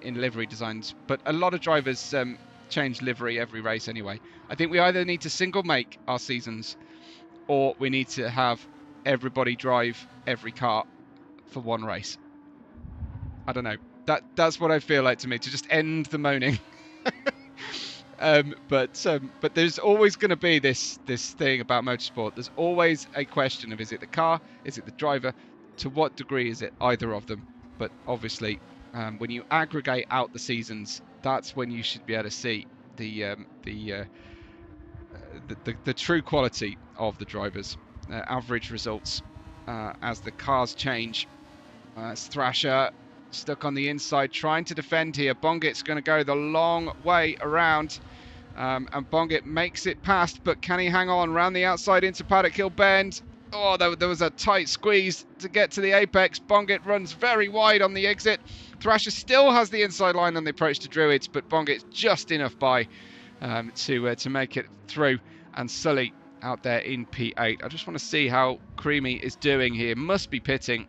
in livery designs, but a lot of drivers change livery every race anyway. I think we either need to single make our seasons, or we need to have everybody drive every car for one race. I don't know. That's what I feel like to me, to just end the moaning. But there's always going to be this thing about motorsport. There's always a question of, is it the car, is it the driver, to what degree is it either of them? But obviously, when you aggregate out the seasons, that's when you should be able to see the true quality of the drivers. Average results as the cars change. Thrasher stuck on the inside, trying to defend here. Bongit's going to go the long way around, and Bongit makes it past, but can he hang on around the outside into Paddock Hill Bend? Oh, there was a tight squeeze to get to the apex. Bongit runs very wide on the exit. Thrasher still has the inside line on the approach to Druids, but Bongit's just enough by to make it through. And Sully out there in P8. I just want to see how Creamy is doing here. Must be pitting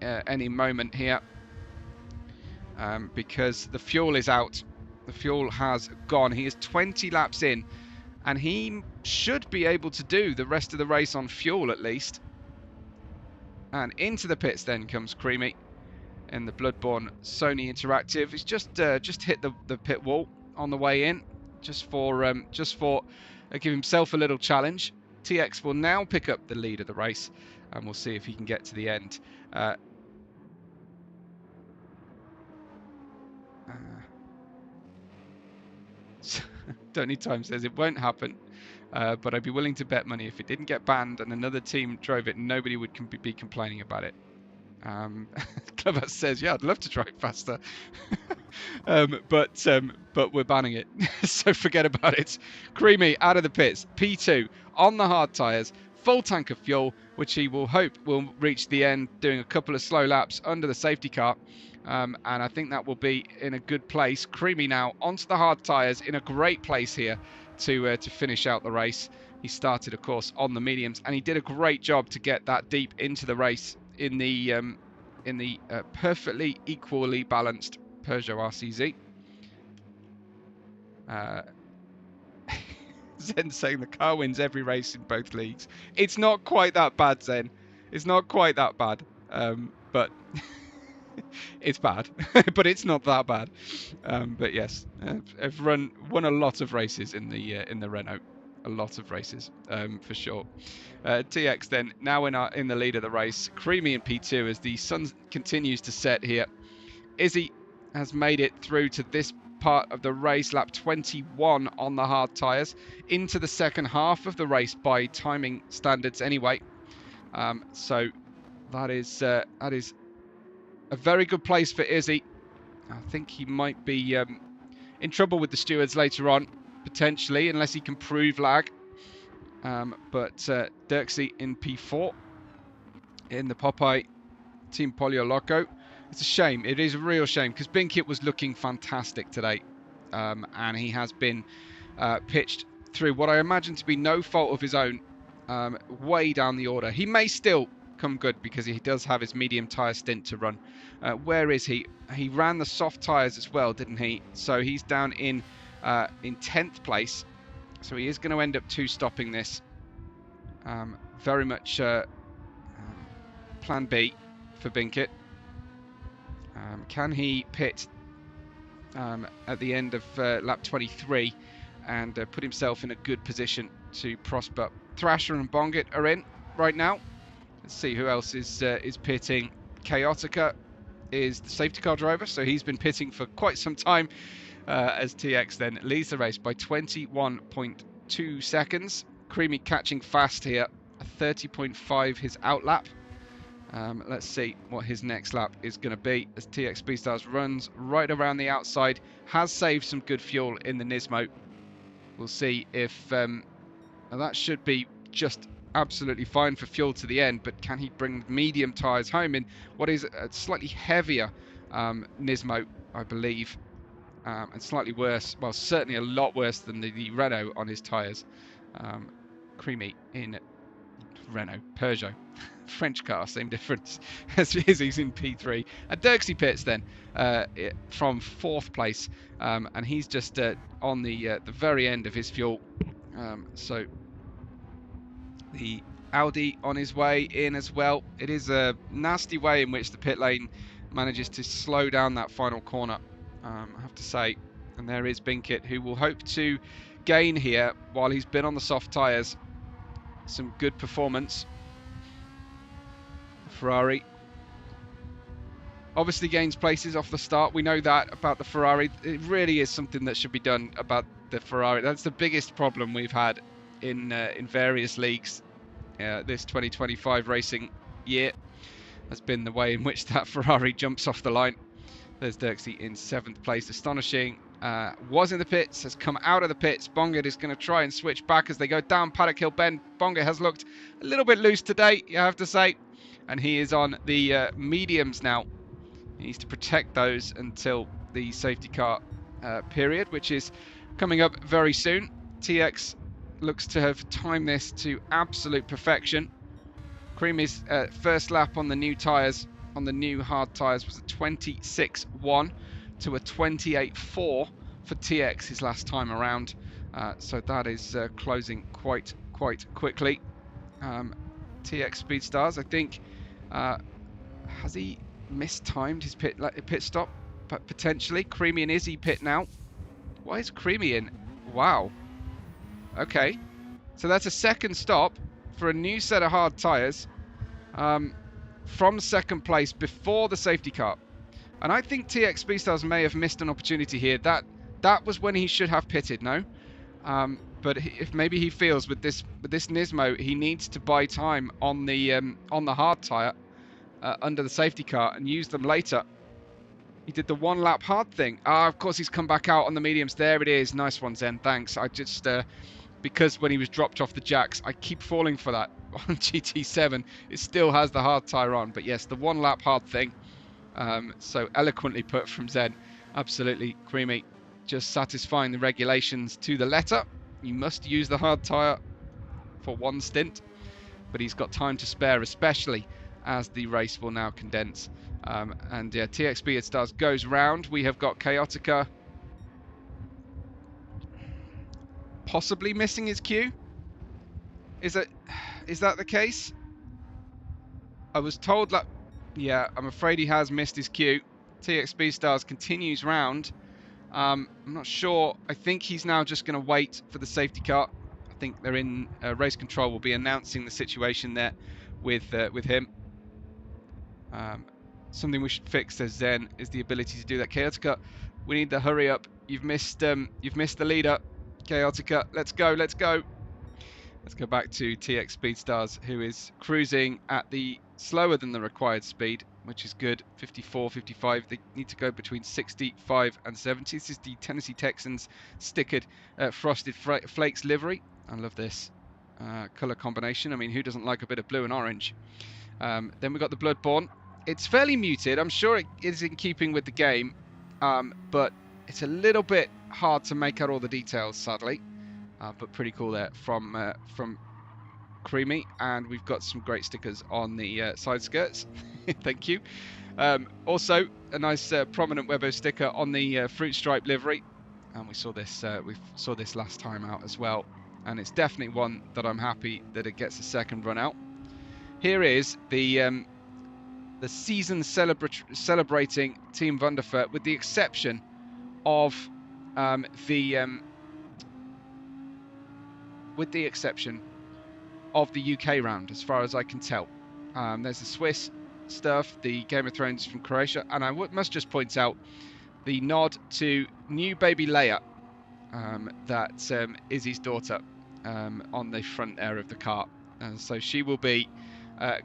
any moment here, because the fuel is out. The fuel has gone. He is 20 laps in, and he should be able to do the rest of the race on fuel at least. And into the pits then comes Creamy in the Bloodborne Sony Interactive. He's just hit the pit wall on the way in, just for give himself a little challenge. TX will now pick up the lead of the race, and we'll see if he can get to the end. Tony Time says it won't happen, but I'd be willing to bet money if it didn't get banned and another team drove it, nobody would be complaining about it. Clubhouse says, yeah, I'd love to drive faster, but we're banning it, so forget about it. Creamy out of the pits, P2 on the hard tyres, full tank of fuel, which he will hope will reach the end, doing a couple of slow laps under the safety car. And I think that will be in a good place. Creamy now onto the hard tyres, in a great place here to finish out the race. He started, of course, on the mediums, and he did a great job to get that deep into the race in the perfectly equally balanced Peugeot RCZ. Zen saying the car wins every race in both leagues. It's not quite that bad, Zen. It's not quite that bad, but it's bad, but it's not that bad. But yes, I've won a lot of races in the Renault, a lot of races for sure. TX then now in the lead of the race. Creamy in P2 as the sun continues to set here. Izzy has made it through to this part of the race, lap 21 on the hard tyres, into the second half of the race by timing standards anyway. So that is a very good place for Izzy. I think he might be in trouble with the stewards later on, potentially, unless he can prove lag. But Dirksey in P4 in the Popeye Team Polio Loco. It's a shame. It is a real shame, because Binkit was looking fantastic today, and he has been pitched through what I imagine to be no fault of his own, way down the order. He may still come good because he does have his medium tyre stint to run. Where is he? He ran the soft tyres as well, didn't he? So he's down in 10th place. So he is going to end up stopping this. Very much plan B for Binkit. Can he pit at the end of lap 23 and put himself in a good position to prosper? Thrasher and Bongit are in right now. Let's see who else is pitting. Chaotica is the safety car driver, so he's been pitting for quite some time. as TX then leads the race by 21.2 seconds. Creamy catching fast here, 30.5 his outlap. Let's see what his next lap is going to be as TX Speedstars runs right around the outside, has saved some good fuel in the Nismo. We'll see if that should be just absolutely fine for fuel to the end, but can he bring medium tyres home in what is a slightly heavier Nismo, I believe, and slightly worse, well, certainly a lot worse than the Renault on his tyres. Creamy in Peugeot. French car, same difference as he's in P3. And Dirksey pits then from 4th place, and he's just on the very end of his fuel. So the Audi on his way in as well. It is a nasty way in which the pit lane manages to slow down that final corner, I have to say. And there is Binkett, who will hope to gain here while he's been on the soft tyres. Some good performance. Ferrari obviously gains places off the start. We know that about the Ferrari. It really is something that should be done about the Ferrari. That's the biggest problem we've had in various leagues this 2025 racing year. Has been the way in which that Ferrari jumps off the line. There's Dirksey in 7th place. Astonishing. Was in the pits, has come out of the pits. Bongard is going to try and switch back as they go down Paddock Hill Bend. Bongard has looked a little bit loose today, you have to say. And he is on the mediums now. He needs to protect those until the safety car period, which is coming up very soon. TX looks to have timed this to absolute perfection. Creamy's first lap on the new tyres, on the new hard tyres, was a 26.1 to a 28.4 for TX his last time around. So that is closing quite quickly. TX Speedstars, I think, has he mistimed his pit stop? But potentially. Creamy and Izzy pit now. Why is Creamy in? Wow. Okay. So that's a second stop for a new set of hard tyres from 2nd place before the safety car. And I think TX Speedstars may have missed an opportunity here. That was when he should have pitted, no? But if maybe he feels with this Nismo, he needs to buy time on the hard tyre under the safety car and use them later. He did the 1 lap hard thing. Of course he's come back out on the mediums. There it is. Nice one, Zen. Thanks. I just because when he was dropped off the jacks, I keep falling for that on GT7. It still has the hard tyre on, but yes, the 1 lap hard thing. So eloquently put from Zen. Absolutely, Creamy, just satisfying the regulations to the letter. You must use the hard tyre for 1 stint, but he's got time to spare, especially as the race will now condense. And yeah, TX Speedstars goes round. We have got Chaotica possibly missing his cue. Is that the case? I was told that. Yeah, I'm afraid he has missed his cue. TX Speedstars continues round. I'm not sure. I think he's now just going to wait for the safety car. I think they're in race control. Will be announcing the situation there with him. Something we should fix, says Zen, is the ability to do that. Chaotica, we need the hurry up. You've missed the leader. Chaotica, let's go. Let's go back to TX Speedstars, who is cruising at the slower than the required speed, which is good. 54, 55. They need to go between 65 and 70. This is the Tennessee Texans stickered Frosted Flakes livery. I love this colour combination. I mean, who doesn't like a bit of blue and orange? Then we've got the Bloodborne. It's fairly muted. I'm sure it is in keeping with the game, but it's a little bit hard to make out all the details, sadly. But pretty cool there from Creamy, and we've got some great stickers on the side skirts. Thank you. Also, a nice prominent Webbo sticker on the fruit stripe livery, and we saw this last time out as well, and it's definitely one that I'm happy that it gets a second run out. Here is the season celebrating Team Wunderfurt, with the exception of the UK round, as far as I can tell. There's the Swiss stuff, the Game of Thrones from Croatia, and I must just point out the nod to new baby Leia, that's Izzy's daughter, on the front there of the car. And so she will be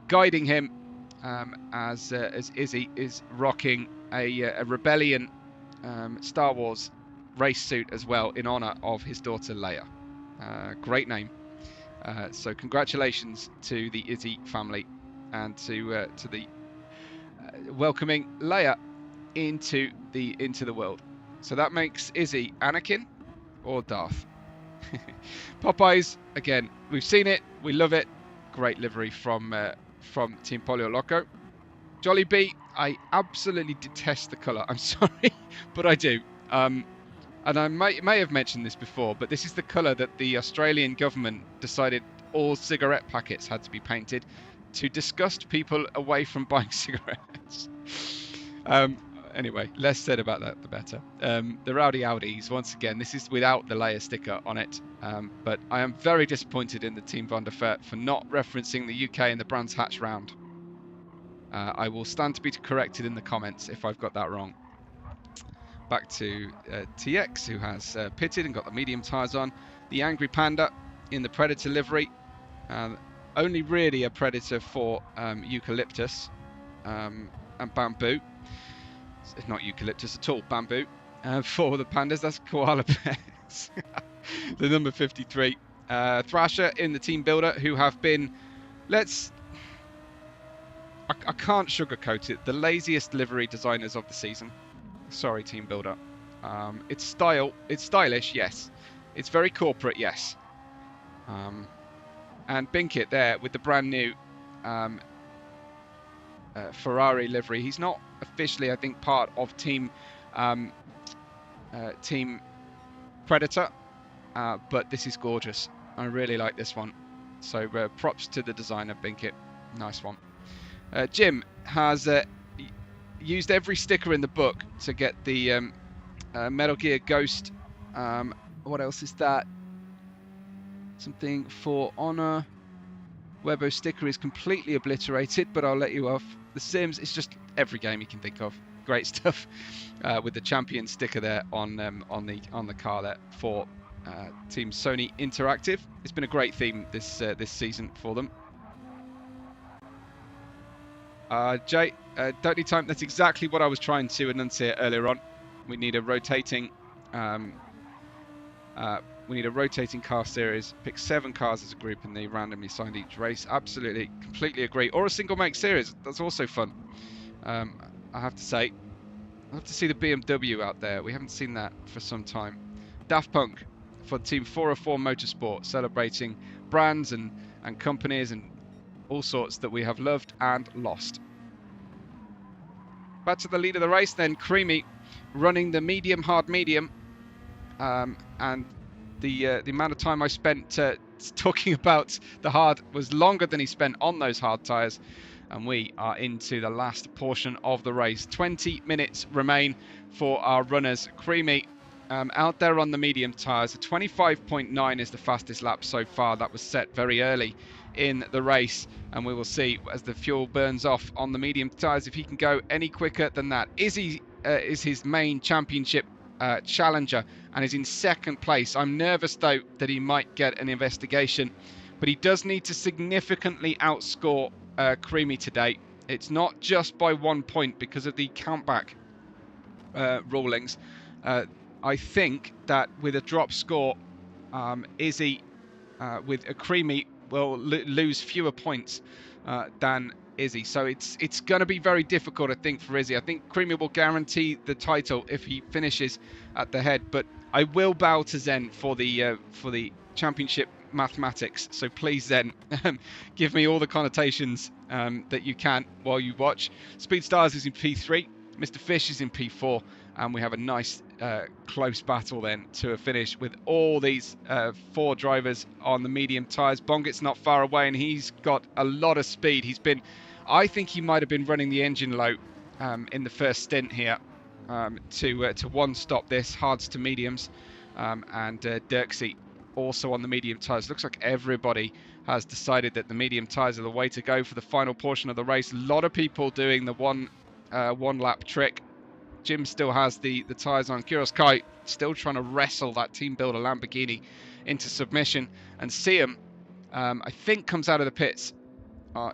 guiding him as Izzy is rocking a Rebellion Star Wars race suit as well in honor of his daughter Leia. Great name. So congratulations to the Izzy family and to the welcoming Leia into the world. So that makes Izzy Anakin or Darth. Popeyes, again, we've seen it, we love it. Great livery from Team Polio Loco. Jollibee, I absolutely detest the colour. I'm sorry, but I do. And I may have mentioned this before, but this is the colour that the Australian government decided all cigarette packets had to be painted to disgust people away from buying cigarettes. Anyway, less said about that, the better. The Rowdy Audis, once again, this is without the Leia sticker on it. But I am very disappointed in the Team Van der Fert for not referencing the UK in the Brands Hatch round. I will stand to be corrected in the comments if I've got that wrong. Back to TX, who has pitted and got the medium tyres on. The Angry Panda in the Predator livery. Only really a Predator for Eucalyptus and Bamboo. It's not Eucalyptus at all, Bamboo. For the Pandas, that's Koala Bears. The number 53. Thrasher in the Team Builder, who have been, I can't sugarcoat it, the laziest livery designers of the season. Sorry, Team Builder. It's stylish, yes. It's very corporate, yes. And Binkit there with the brand new Ferrari livery. He's not officially, I think, part of Team Predator, but this is gorgeous. I really like this one. So props to the designer, Binkit. Nice one. Jim has used every sticker in the book to get the Metal Gear Ghost. What else is that? Something for Honor. Webbo sticker is completely obliterated, but I'll let you off. The Sims, it's just every game you can think of. Great stuff. With the champion sticker there on the car there for Team Sony Interactive. It's been a great theme this season for them. Jay, don't need time. That's exactly what I was trying to enunciate earlier on. We need a rotating car series. Pick 7 cars as a group and they randomly signed each race. Absolutely, completely agree. Or a single make series. That's also fun. I have to say, I have to see the BMW out there. We haven't seen that for some time. Daft Punk for Team 404 Motorsport, celebrating brands and companies and all sorts that we have loved and lost. Back to the lead of the race then, Creamy running the medium, hard medium, and the amount of time I spent talking about the hard was longer than he spent on those hard tyres, and we are into the last portion of the race. 20 minutes remain for our runners. Creamy out there on the medium tyres. A 25.9 is the fastest lap so far. That was set very early in the race, and we will see as the fuel burns off on the medium tyres if he can go any quicker than that. Izzy is his main championship challenger and is in second place. I'm nervous though that he might get an investigation, but he does need to significantly outscore Creamy today. It's not just by 1 point because of the countback rulings. I think that with a drop score, Izzy with a Creamy will lose fewer points than Izzy. So it's going to be very difficult, I think, for Izzy. I think Creamy will guarantee the title if he finishes at the head. But I will bow to Zen for the championship mathematics. So please, Zen, give me all the connotations that you can while you watch. Speedstars is in P3. Mr. Fish is in P4. And we have a nice close battle then to a finish with all these 4 drivers on the medium tyres. Bongit's not far away and he's got a lot of speed. I think he might have been running the engine low in the first stint here to one-stop this, hards to mediums. And Dirksey also on the medium tyres. Looks like everybody has decided that the medium tyres are the way to go for the final portion of the race. A lot of people doing the one lap trick. Jim still has the tyres on. Kuroskai still trying to wrestle that team builder Lamborghini into submission. And Siam, I think, comes out of the pits.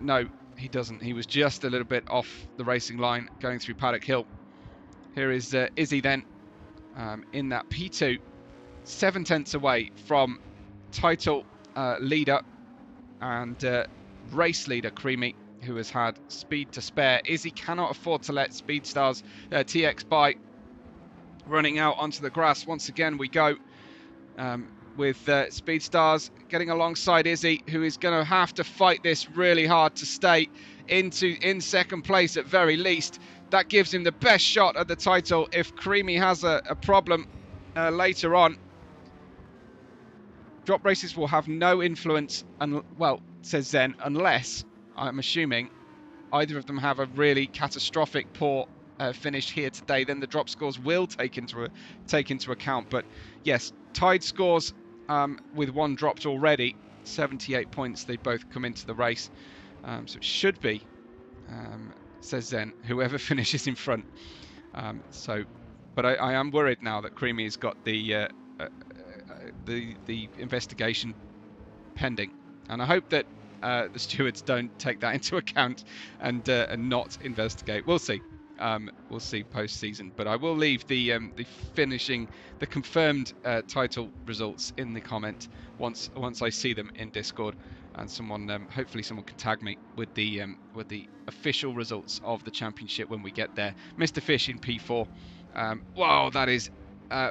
No, he doesn't. He was just a little bit off the racing line going through Paddock Hill. Here is Izzy then in that P2, 7 tenths away from title leader and race leader Creamy, who has had speed to spare. Izzy cannot afford to let Speedstars TX by. Running out onto the grass once again we go with Speedstars getting alongside Izzy, who is going to have to fight this really hard to stay in second place at very least. That gives him the best shot at the title if Creamy has a problem later on. Drop races will have no influence, well, says Zen, unless, I'm assuming, either of them have a really catastrophic poor finish here today. Then the drop scores will take into account. But yes, tied scores with one dropped already. 78 points. They both come into the race, so it should be, says Zen, whoever finishes in front. But I am worried now that Creamy has got the investigation pending, and I hope that the stewards don't take that into account and not investigate. We'll see. We'll see post-season, but I will leave the confirmed title results in the comment once I see them in Discord, and hopefully someone can tag me with the official results of the championship when we get there. Mr. Fish in P4. Wow, that is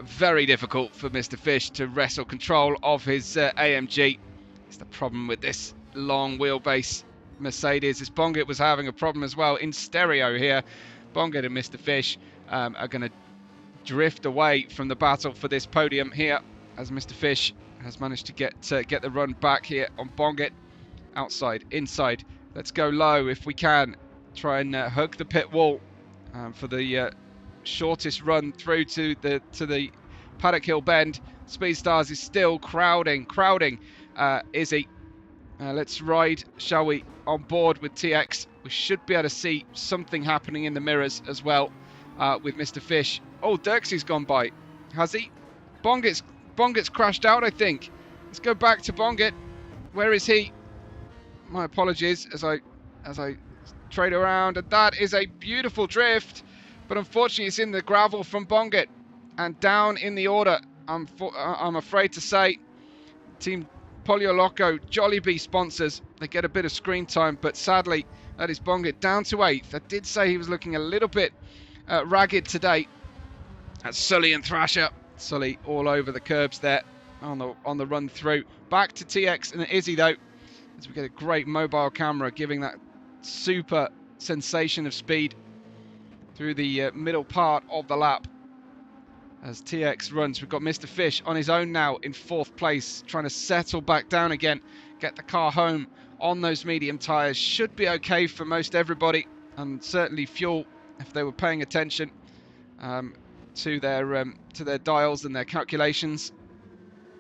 very difficult for Mr. Fish to wrestle control of his AMG. It's the problem with this long wheelbase Mercedes. This Bongit was having a problem as well in stereo here. Bongit and Mr. Fish are going to drift away from the battle for this podium here, as Mr. Fish has managed to get the run back here on Bongit. Outside, inside. Let's go low if we can. Try and hug the pit wall for the shortest run through to the Paddock Hill bend. Speedstars is still crowding Izzy. Let's ride, shall we, on board with TX. We should be able to see something happening in the mirrors as well with Mr. Fish. Oh, Dirksy's gone by. Has he? Bongit's crashed out, I think. Let's go back to Bongit. Where is he? My apologies as I trade around. And that is a beautiful drift. But unfortunately, it's in the gravel from Bongit. And down in the order, I'm afraid to say, Team Polio Loco, Jollibee sponsors, they get a bit of screen time, but sadly, that is Bongit down to 8th. I did say he was looking a little bit ragged today. That's Sully and Thrasher. Sully all over the curbs there on the run through. Back to TX and Izzy though, as we get a great mobile camera giving that super sensation of speed through the middle part of the lap. As TX runs, we've got Mr. Fish on his own now in 4th place, trying to settle back down again, get the car home on those medium tyres. Should be okay for most everybody, and certainly fuel, if they were paying attention to their dials and their calculations.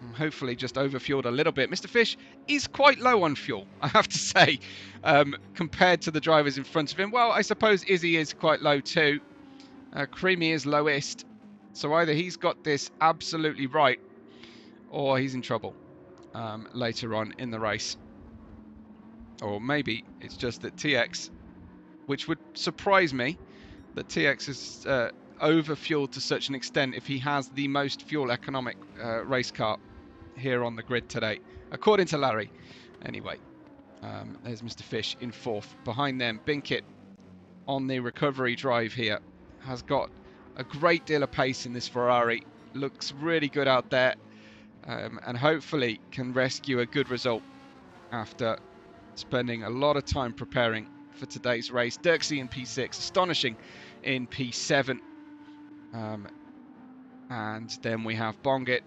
And hopefully just overfueled a little bit. Mr. Fish is quite low on fuel, I have to say, compared to the drivers in front of him. Well, I suppose Izzy is quite low too. Creamy is lowest. So either he's got this absolutely right, or he's in trouble later on in the race. Or maybe it's just that TX, which would surprise me, that TX is over-fueled to such an extent if he has the most fuel economic race car here on the grid today, according to Larry. Anyway, there's Mr. Fish in 4th. Behind them, Binkit on the recovery drive here has got a great deal of pace in this Ferrari. Looks really good out there, and hopefully can rescue a good result after spending a lot of time preparing for today's race. Dirksy in P6, astonishing in P7, and then we have Bongit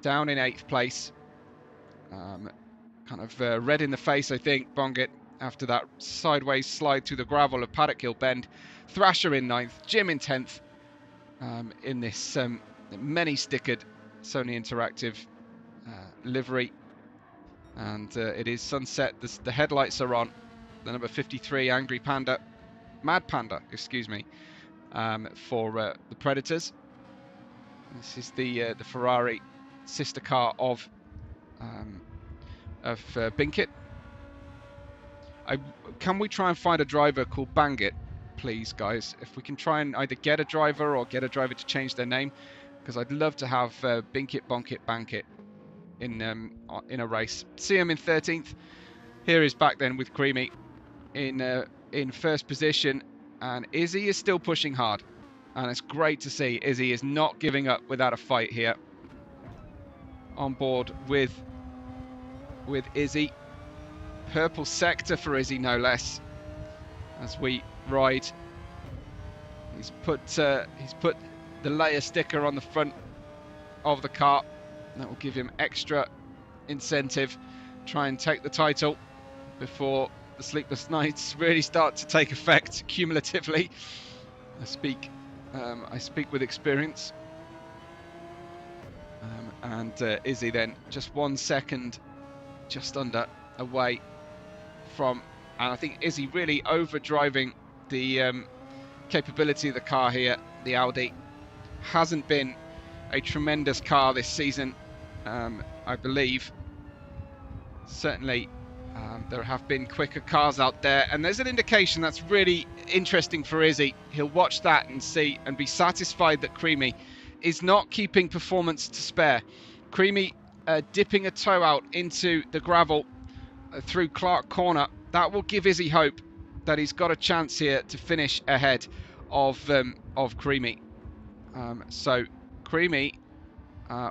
down in 8th place, kind of red in the face, I think, Bongit, after that sideways slide through the gravel of Paddock Hill Bend. Thrasher in 9th, Jim in 10th, in this many stickered Sony Interactive livery, and it is sunset. The headlights are on. The number 53 Angry Panda, Mad Panda, excuse me, for the Predators. This is the Ferrari sister car of Binkit. Can we try and find a driver called Bangit, please, guys? If we can try and either get a driver or get a driver to change their name, because I'd love to have Binkit, Bonkit, Bankit in a race. See him in 13th. Here is back then with Creamy in first position, and Izzy is still pushing hard, and it's great to see Izzy is not giving up without a fight here. On board with Izzy. Purple sector for Izzy, no less, as we ride. He's put the layer sticker on the front of the car. That will give him extra incentive. Try and take the title before the sleepless nights really start to take effect cumulatively. I speak with experience. And Izzy then just 1 second, just under away from, and I think Izzy really overdriving the capability of the car here. The Audi hasn't been a tremendous car this season, I believe. Certainly there have been quicker cars out there, and there's an indication that's really interesting for Izzy. He'll watch that and see and be satisfied that Creamy is not keeping performance to spare. Creamy dipping a toe out into the gravel through Clark Corner. That will give Izzy hope that he's got a chance here to finish ahead of Creamy. So Creamy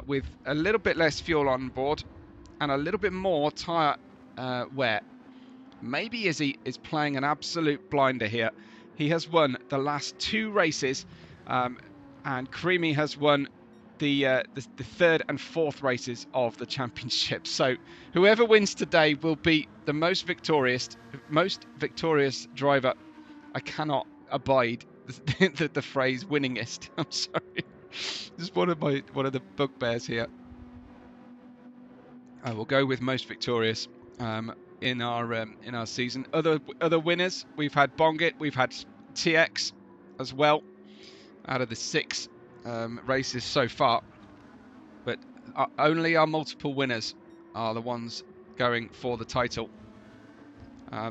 with a little bit less fuel on board and a little bit more tyre wear. Maybe Izzy is playing an absolute blinder here. He has won the last 2 races, and Creamy has won the third and fourth races of the championship. So whoever wins today will be the most victorious driver. I cannot abide the phrase winningest. I'm sorry. Just one of the bugbears here. I will go with most victorious in our season. Other winners, we've had Bongit, we've had TX as well, out of the 6 races so far, but only our multiple winners are the ones going for the title.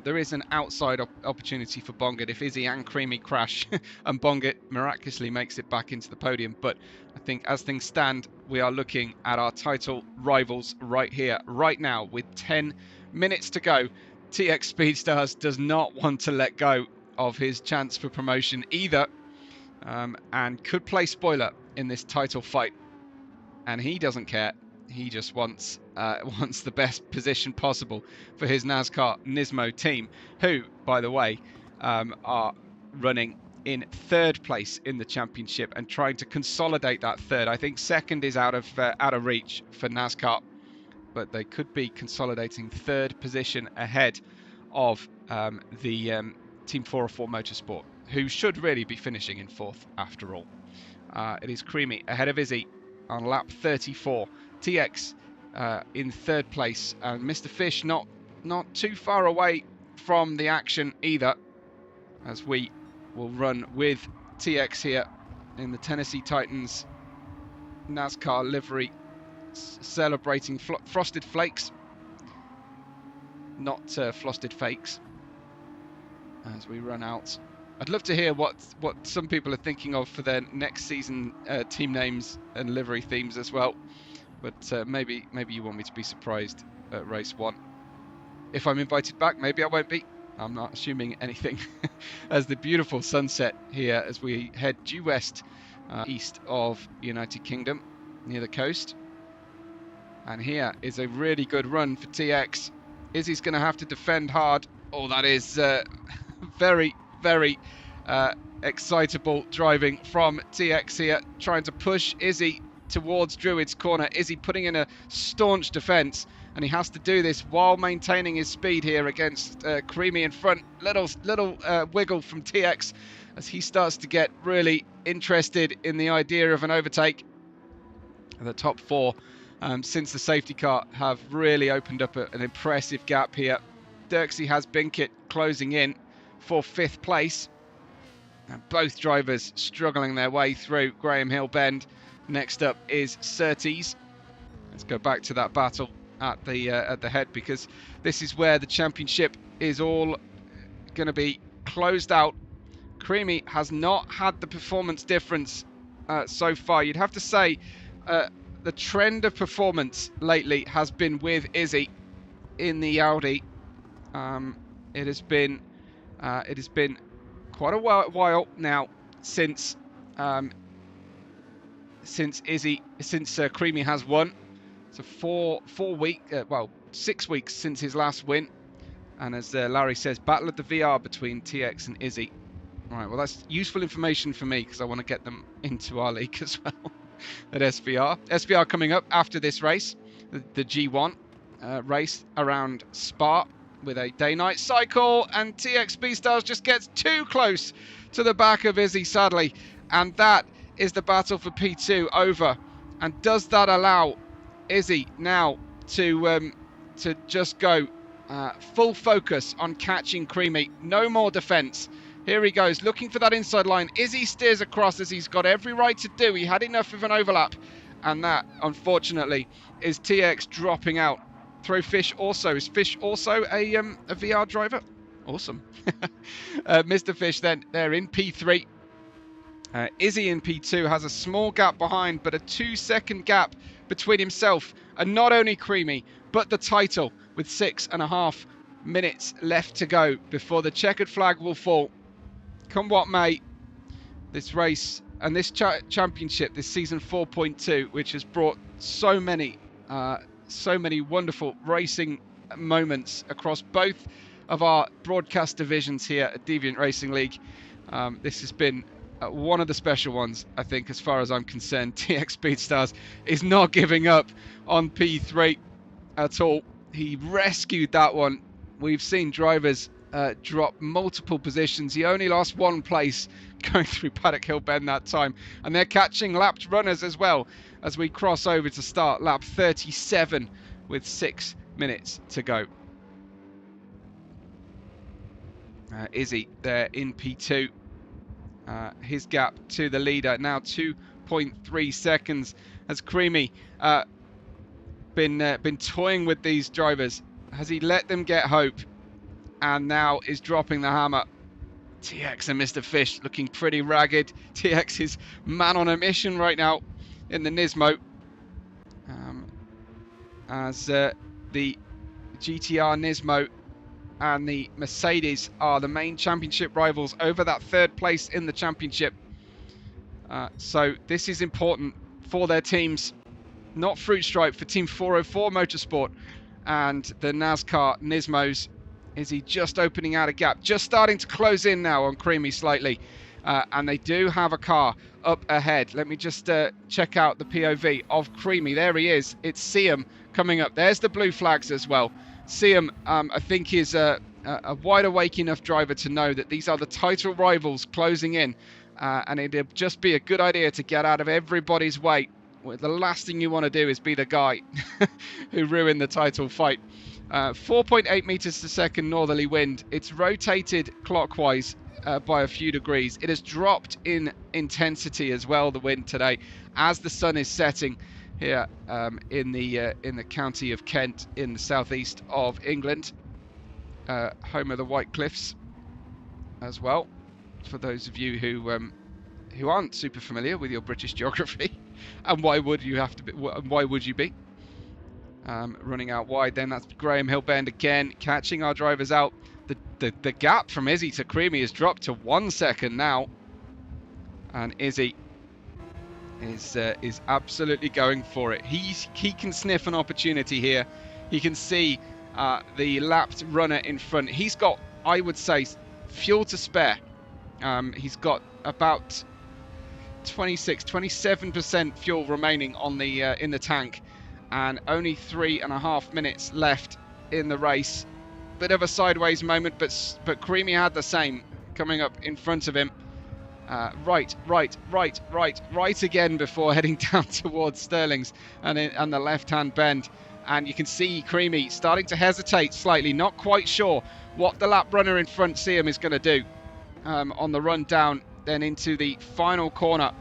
There is an outside opportunity for Bongit if Izzy and Creamy crash and Bongit miraculously makes it back into the podium, but I think as things stand, we are looking at our title rivals right here, right now, with 10 minutes to go. TX Speedstars does not want to let go of his chance for promotion either, and could play spoiler in this title fight, and he doesn't care. He just wants the best position possible for his NASCAR Nismo team, who, by the way, are running in 3rd place in the championship and trying to consolidate that 3rd. I think 2nd is out of reach for NASCAR, but they could be consolidating 3rd position ahead of the Team 404 Motorsport, who should really be finishing in 4th after all. It is Creamy ahead of Izzy on lap 34. TX in 3rd place, and Mr. Fish not too far away from the action either, as we will run with TX here in the Tennessee Titans NASCAR livery, celebrating frosted flakes, not frosted fakes, as we run out. I'd love to hear what some people are thinking of for their next season team names and livery themes as well. But maybe you want me to be surprised at race 1. If I'm invited back, maybe I won't be. I'm not assuming anything. As the beautiful sunset here as we head due west, east of United Kingdom, near the coast. And here is a really good run for TX. Izzy's going to have to defend hard. Oh, that is very, very excitable driving from TX here, trying to push Izzy towards Druid's corner. Izzy putting in a staunch defence, and he has to do this while maintaining his speed here against Creamy in front. Little wiggle from TX as he starts to get really interested in the idea of an overtake. The top 4 since the safety car have really opened up an impressive gap here. Dirksey has Binkit closing in for 5th place. And both drivers struggling their way through Graham Hill Bend. Next up is Surtees. Let's go back to that battle at the head, because this is where the championship is all going to be closed out. Creamy has not had the performance difference so far. You'd have to say the trend of performance lately has been with Izzy in the Audi. It has been quite a while now since Creamy has won. So 6 weeks since his last win. And as Larry says, battle of the VR between TX and Izzy. All right, well, that's useful information for me, because I want to get them into our league as well at SVR. SVR coming up after this race, the G1 race around Spa with a day-night cycle, and TX Speedstars just gets too close to the back of Izzy, sadly. And that is the battle for P2 over. And does that allow Izzy now to just go full focus on catching Creamy? No more defence. Here he goes, looking for that inside line. Izzy steers across, as he's got every right to do. He had enough of an overlap, and that, unfortunately, is TX dropping out. Throw Fish also. Is Fish also a VR driver? Awesome. Mr. Fish then, they're in P3. Izzy in P2 has a small gap behind, but a 2-second gap between himself and not only Creamy, but the title, with 6.5 minutes left to go before the checkered flag will fall. Come what may, this race and this championship, this season 4.2, which has brought so many wonderful racing moments across both of our broadcast divisions here at Deviant Racing League. This has been one of the special ones, I think, as far as I'm concerned. TX Speedstars is not giving up on P3 at all. He rescued that one. We've seen drivers drop multiple positions. He only lost one place going through Paddock Hill Bend that time. And they're catching lapped runners as well as we cross over to start lap 37 with 6 minutes to go. Izzy there in P2. His gap to the leader now 2.3 seconds. Has Creamy been toying with these drivers? Has he let them get hope? And now is dropping the hammer. TX and Mr. Fish looking pretty ragged. TX is man on a mission right now in the Nismo. As the GTR Nismo and the Mercedes are the main championship rivals over that third place in the championship. So this is important for their teams. Not fruit stripe for Team 404 Motorsport and the NASCAR Nismos. Is he just opening out a gap? Just starting to close in now on Creamy slightly. And they do have a car up ahead. Let me just check out the POV of Creamy. There he is. It's Siam coming up. There's the blue flags as well. Siam, I think, is a wide awake enough driver to know that these are the title rivals closing in. And it'd just be a good idea to get out of everybody's way. The last thing you want to do is be the guy who ruined the title fight. 4.8 meters per second northerly wind. It's rotated clockwise by a few degrees. It has dropped in intensity as well, the wind today, as the sun is setting here in the county of Kent in the southeast of England, home of the White Cliffs as well. For those of you who aren't super familiar with your British geography, and why would you have to be? Why would you be? Running out wide, then that's Graham Hill Bend again, catching our drivers out. The gap from Izzy to Creamy has dropped to 1 second now, and Izzy is absolutely going for it. He can sniff an opportunity here. He can see the lapped runner in front. He's got, I would say, fuel to spare. He's got about 27% fuel remaining on the in the tank, and only 3.5 minutes left in the race. Bit of a sideways moment, but Creamy had the same coming up in front of him. Right again before heading down towards Stirling's and the left-hand bend. And you can see Creamy starting to hesitate slightly, not quite sure what the lap runner in front Siam is going to do on the run down then into the final corner.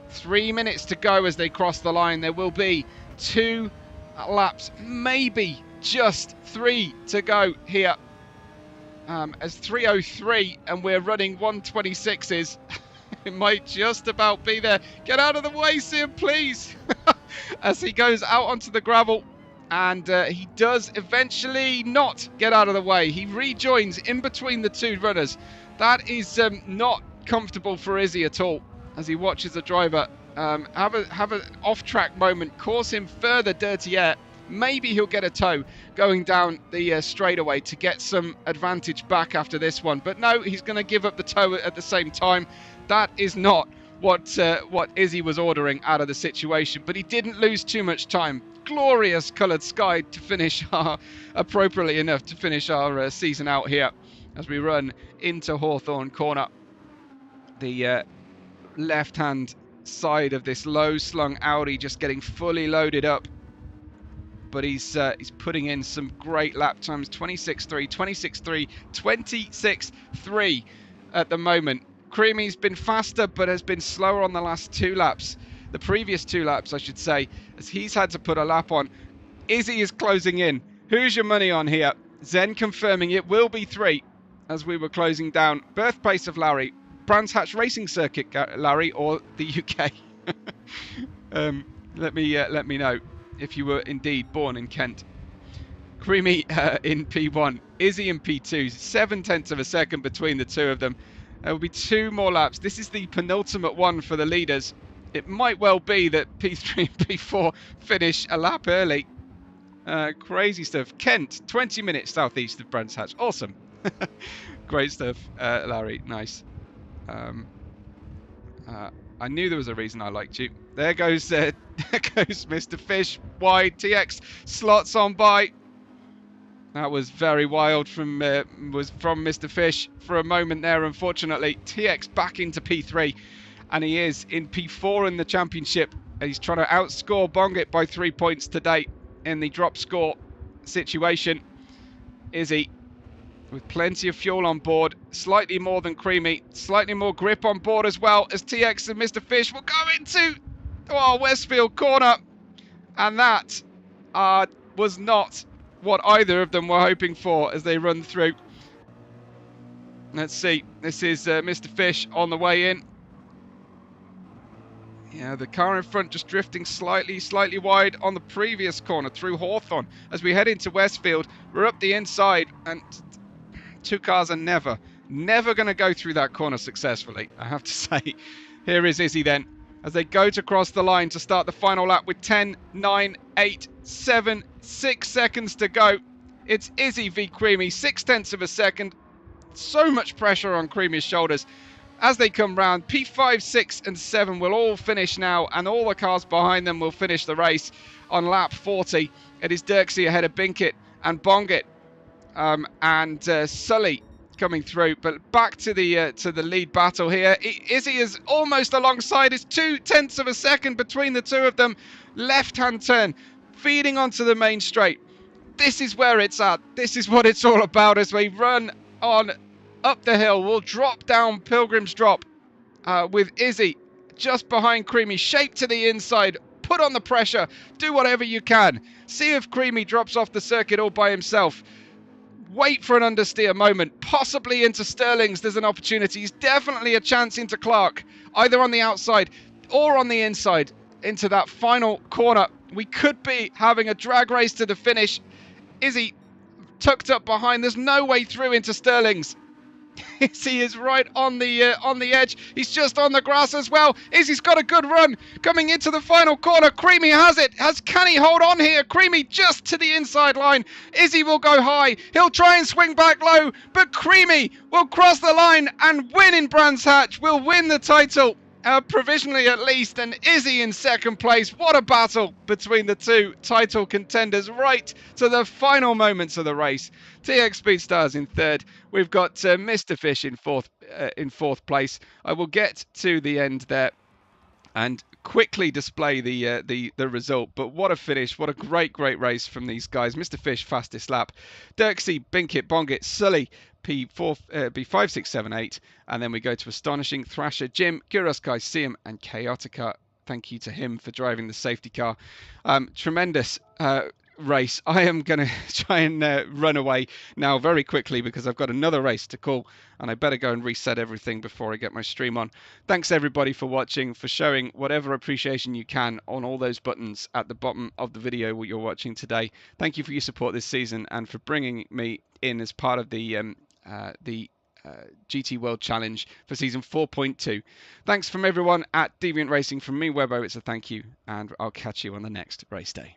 3 minutes to go as they cross the line. There will be 2 laps, maybe just 3 to go here. As 3:03 and we're running 1:26s. It might just about be there. Get out of the way, Sim, please. As he goes out onto the gravel. And he does eventually not get out of the way. He rejoins in between the 2 runners. That is not comfortable for Izzy at all, as he watches the driver have an off-track moment, cause him further dirty air. Maybe he'll get a tow going down the straightaway to get some advantage back after this one. But no, he's going to give up the tow at the same time. That is not what Izzy was ordering out of the situation. But he didn't lose too much time. Glorious coloured sky to finish appropriately enough to finish our season out here as we run into Hawthorne Corner. The left-hand side of this low-slung Audi just getting fully loaded up. But he's putting in some great lap times, 26.3, 26.3, 26.3 at the moment. Creamy's been faster, but has been slower on the last 2 laps. The previous 2 laps, I should say, as he's had to put a lap on. Izzy is closing in. Who's your money on here? Zen confirming it will be 3 as we were closing down. Birthplace of Larry, Brands Hatch Racing Circuit, Larry, or the UK? Let me know if you were indeed born in Kent. Creamy in P1, Izzy in P2, 0.7 of a second between the 2 of them. There will be 2 more laps. This is the penultimate one for the leaders. It might well be that P3 and P4 finish a lap early. Crazy stuff. Kent, 20 minutes southeast of Brands Hatch. Awesome. Great stuff, Larry. Nice. I knew there was a reason I liked you. There goes Mr. Fish. Wide. TX slots on by. That was very wild from Mr. Fish for a moment there, unfortunately. TX back into P3, and he is in P4 in the championship. He's trying to outscore Bongit by 3 points today in the drop score situation. Izzy, with plenty of fuel on board, slightly more than Creamy, slightly more grip on board as well, as TX and Mr. Fish will go into Westfield corner. And that was not what either of them were hoping for as they run through. Let's see. This is Mr. Fish on the way in. Yeah, the car in front just drifting slightly wide on the previous corner through Hawthorne. As we head into Westfield, we're up the inside, and 2 cars are never going to go through that corner successfully, I have to say. Here is Izzy then, as they go to cross the line to start the final lap with 10, 9, 8, 7, 6 seconds to go. It's Izzy v Creamy, 0.6 of a second. So much pressure on Creamy's shoulders. As they come round, P5, 6 and 7 will all finish now, and all the cars behind them will finish the race on lap 40. It is Dirksey ahead of Binkit and Bongit and Sully coming through. But back to the lead battle here. Izzy is almost alongside. It's 0.2 of a second between the 2 of them. Left-hand turn, feeding onto the main straight. This is where it's at. This is what it's all about as we run on up the hill. We'll drop down Pilgrim's Drop with Izzy just behind Creamy. Shape to the inside. Put on the pressure. Do whatever you can. See if Creamy drops off the circuit all by himself. Wait for an understeer moment. Possibly into Sterling's. There's an opportunity. He's definitely a chance into Clark. Either on the outside or on the inside. Into that final corner. We could be having a drag race to the finish. Izzy tucked up behind. There's no way through into Sterling's. Izzy is right on the edge. He's just on the grass as well. Izzy's got a good run coming into the final corner. Creamy has it. Can he hold on here? Creamy just to the inside line. Izzy will go high. He'll try and swing back low, but Creamy will cross the line and win in Brands Hatch. Will win the title. Provisionally at least, and Izzy in second place. What a battle between the 2 title contenders right to the final moments of the race. TX Speedstars in 3rd. We've got Mr. Fish in 4th place. I will get to the end there and quickly display the result. But what a finish. What a great race from these guys. Mr. Fish, fastest lap. Dirksey, Binkit, Bongit, Sully, P4, B5, 6, 7, 8, and then we go to Astonishing, Thrasher, Jim, Guruskai, Siam, and Chaotica. Thank you to him for driving the safety car. Tremendous race. I am going to try and run away now very quickly because I've got another race to call, and I better go and reset everything before I get my stream on. Thanks everybody for watching, for showing whatever appreciation you can on all those buttons at the bottom of the video what you're watching today. Thank you for your support this season and for bringing me in as part of the GT World Challenge for season 4.2. Thanks from everyone at Deviant Racing. From me, Webbo, it's a thank you, and I'll catch you on the next race day.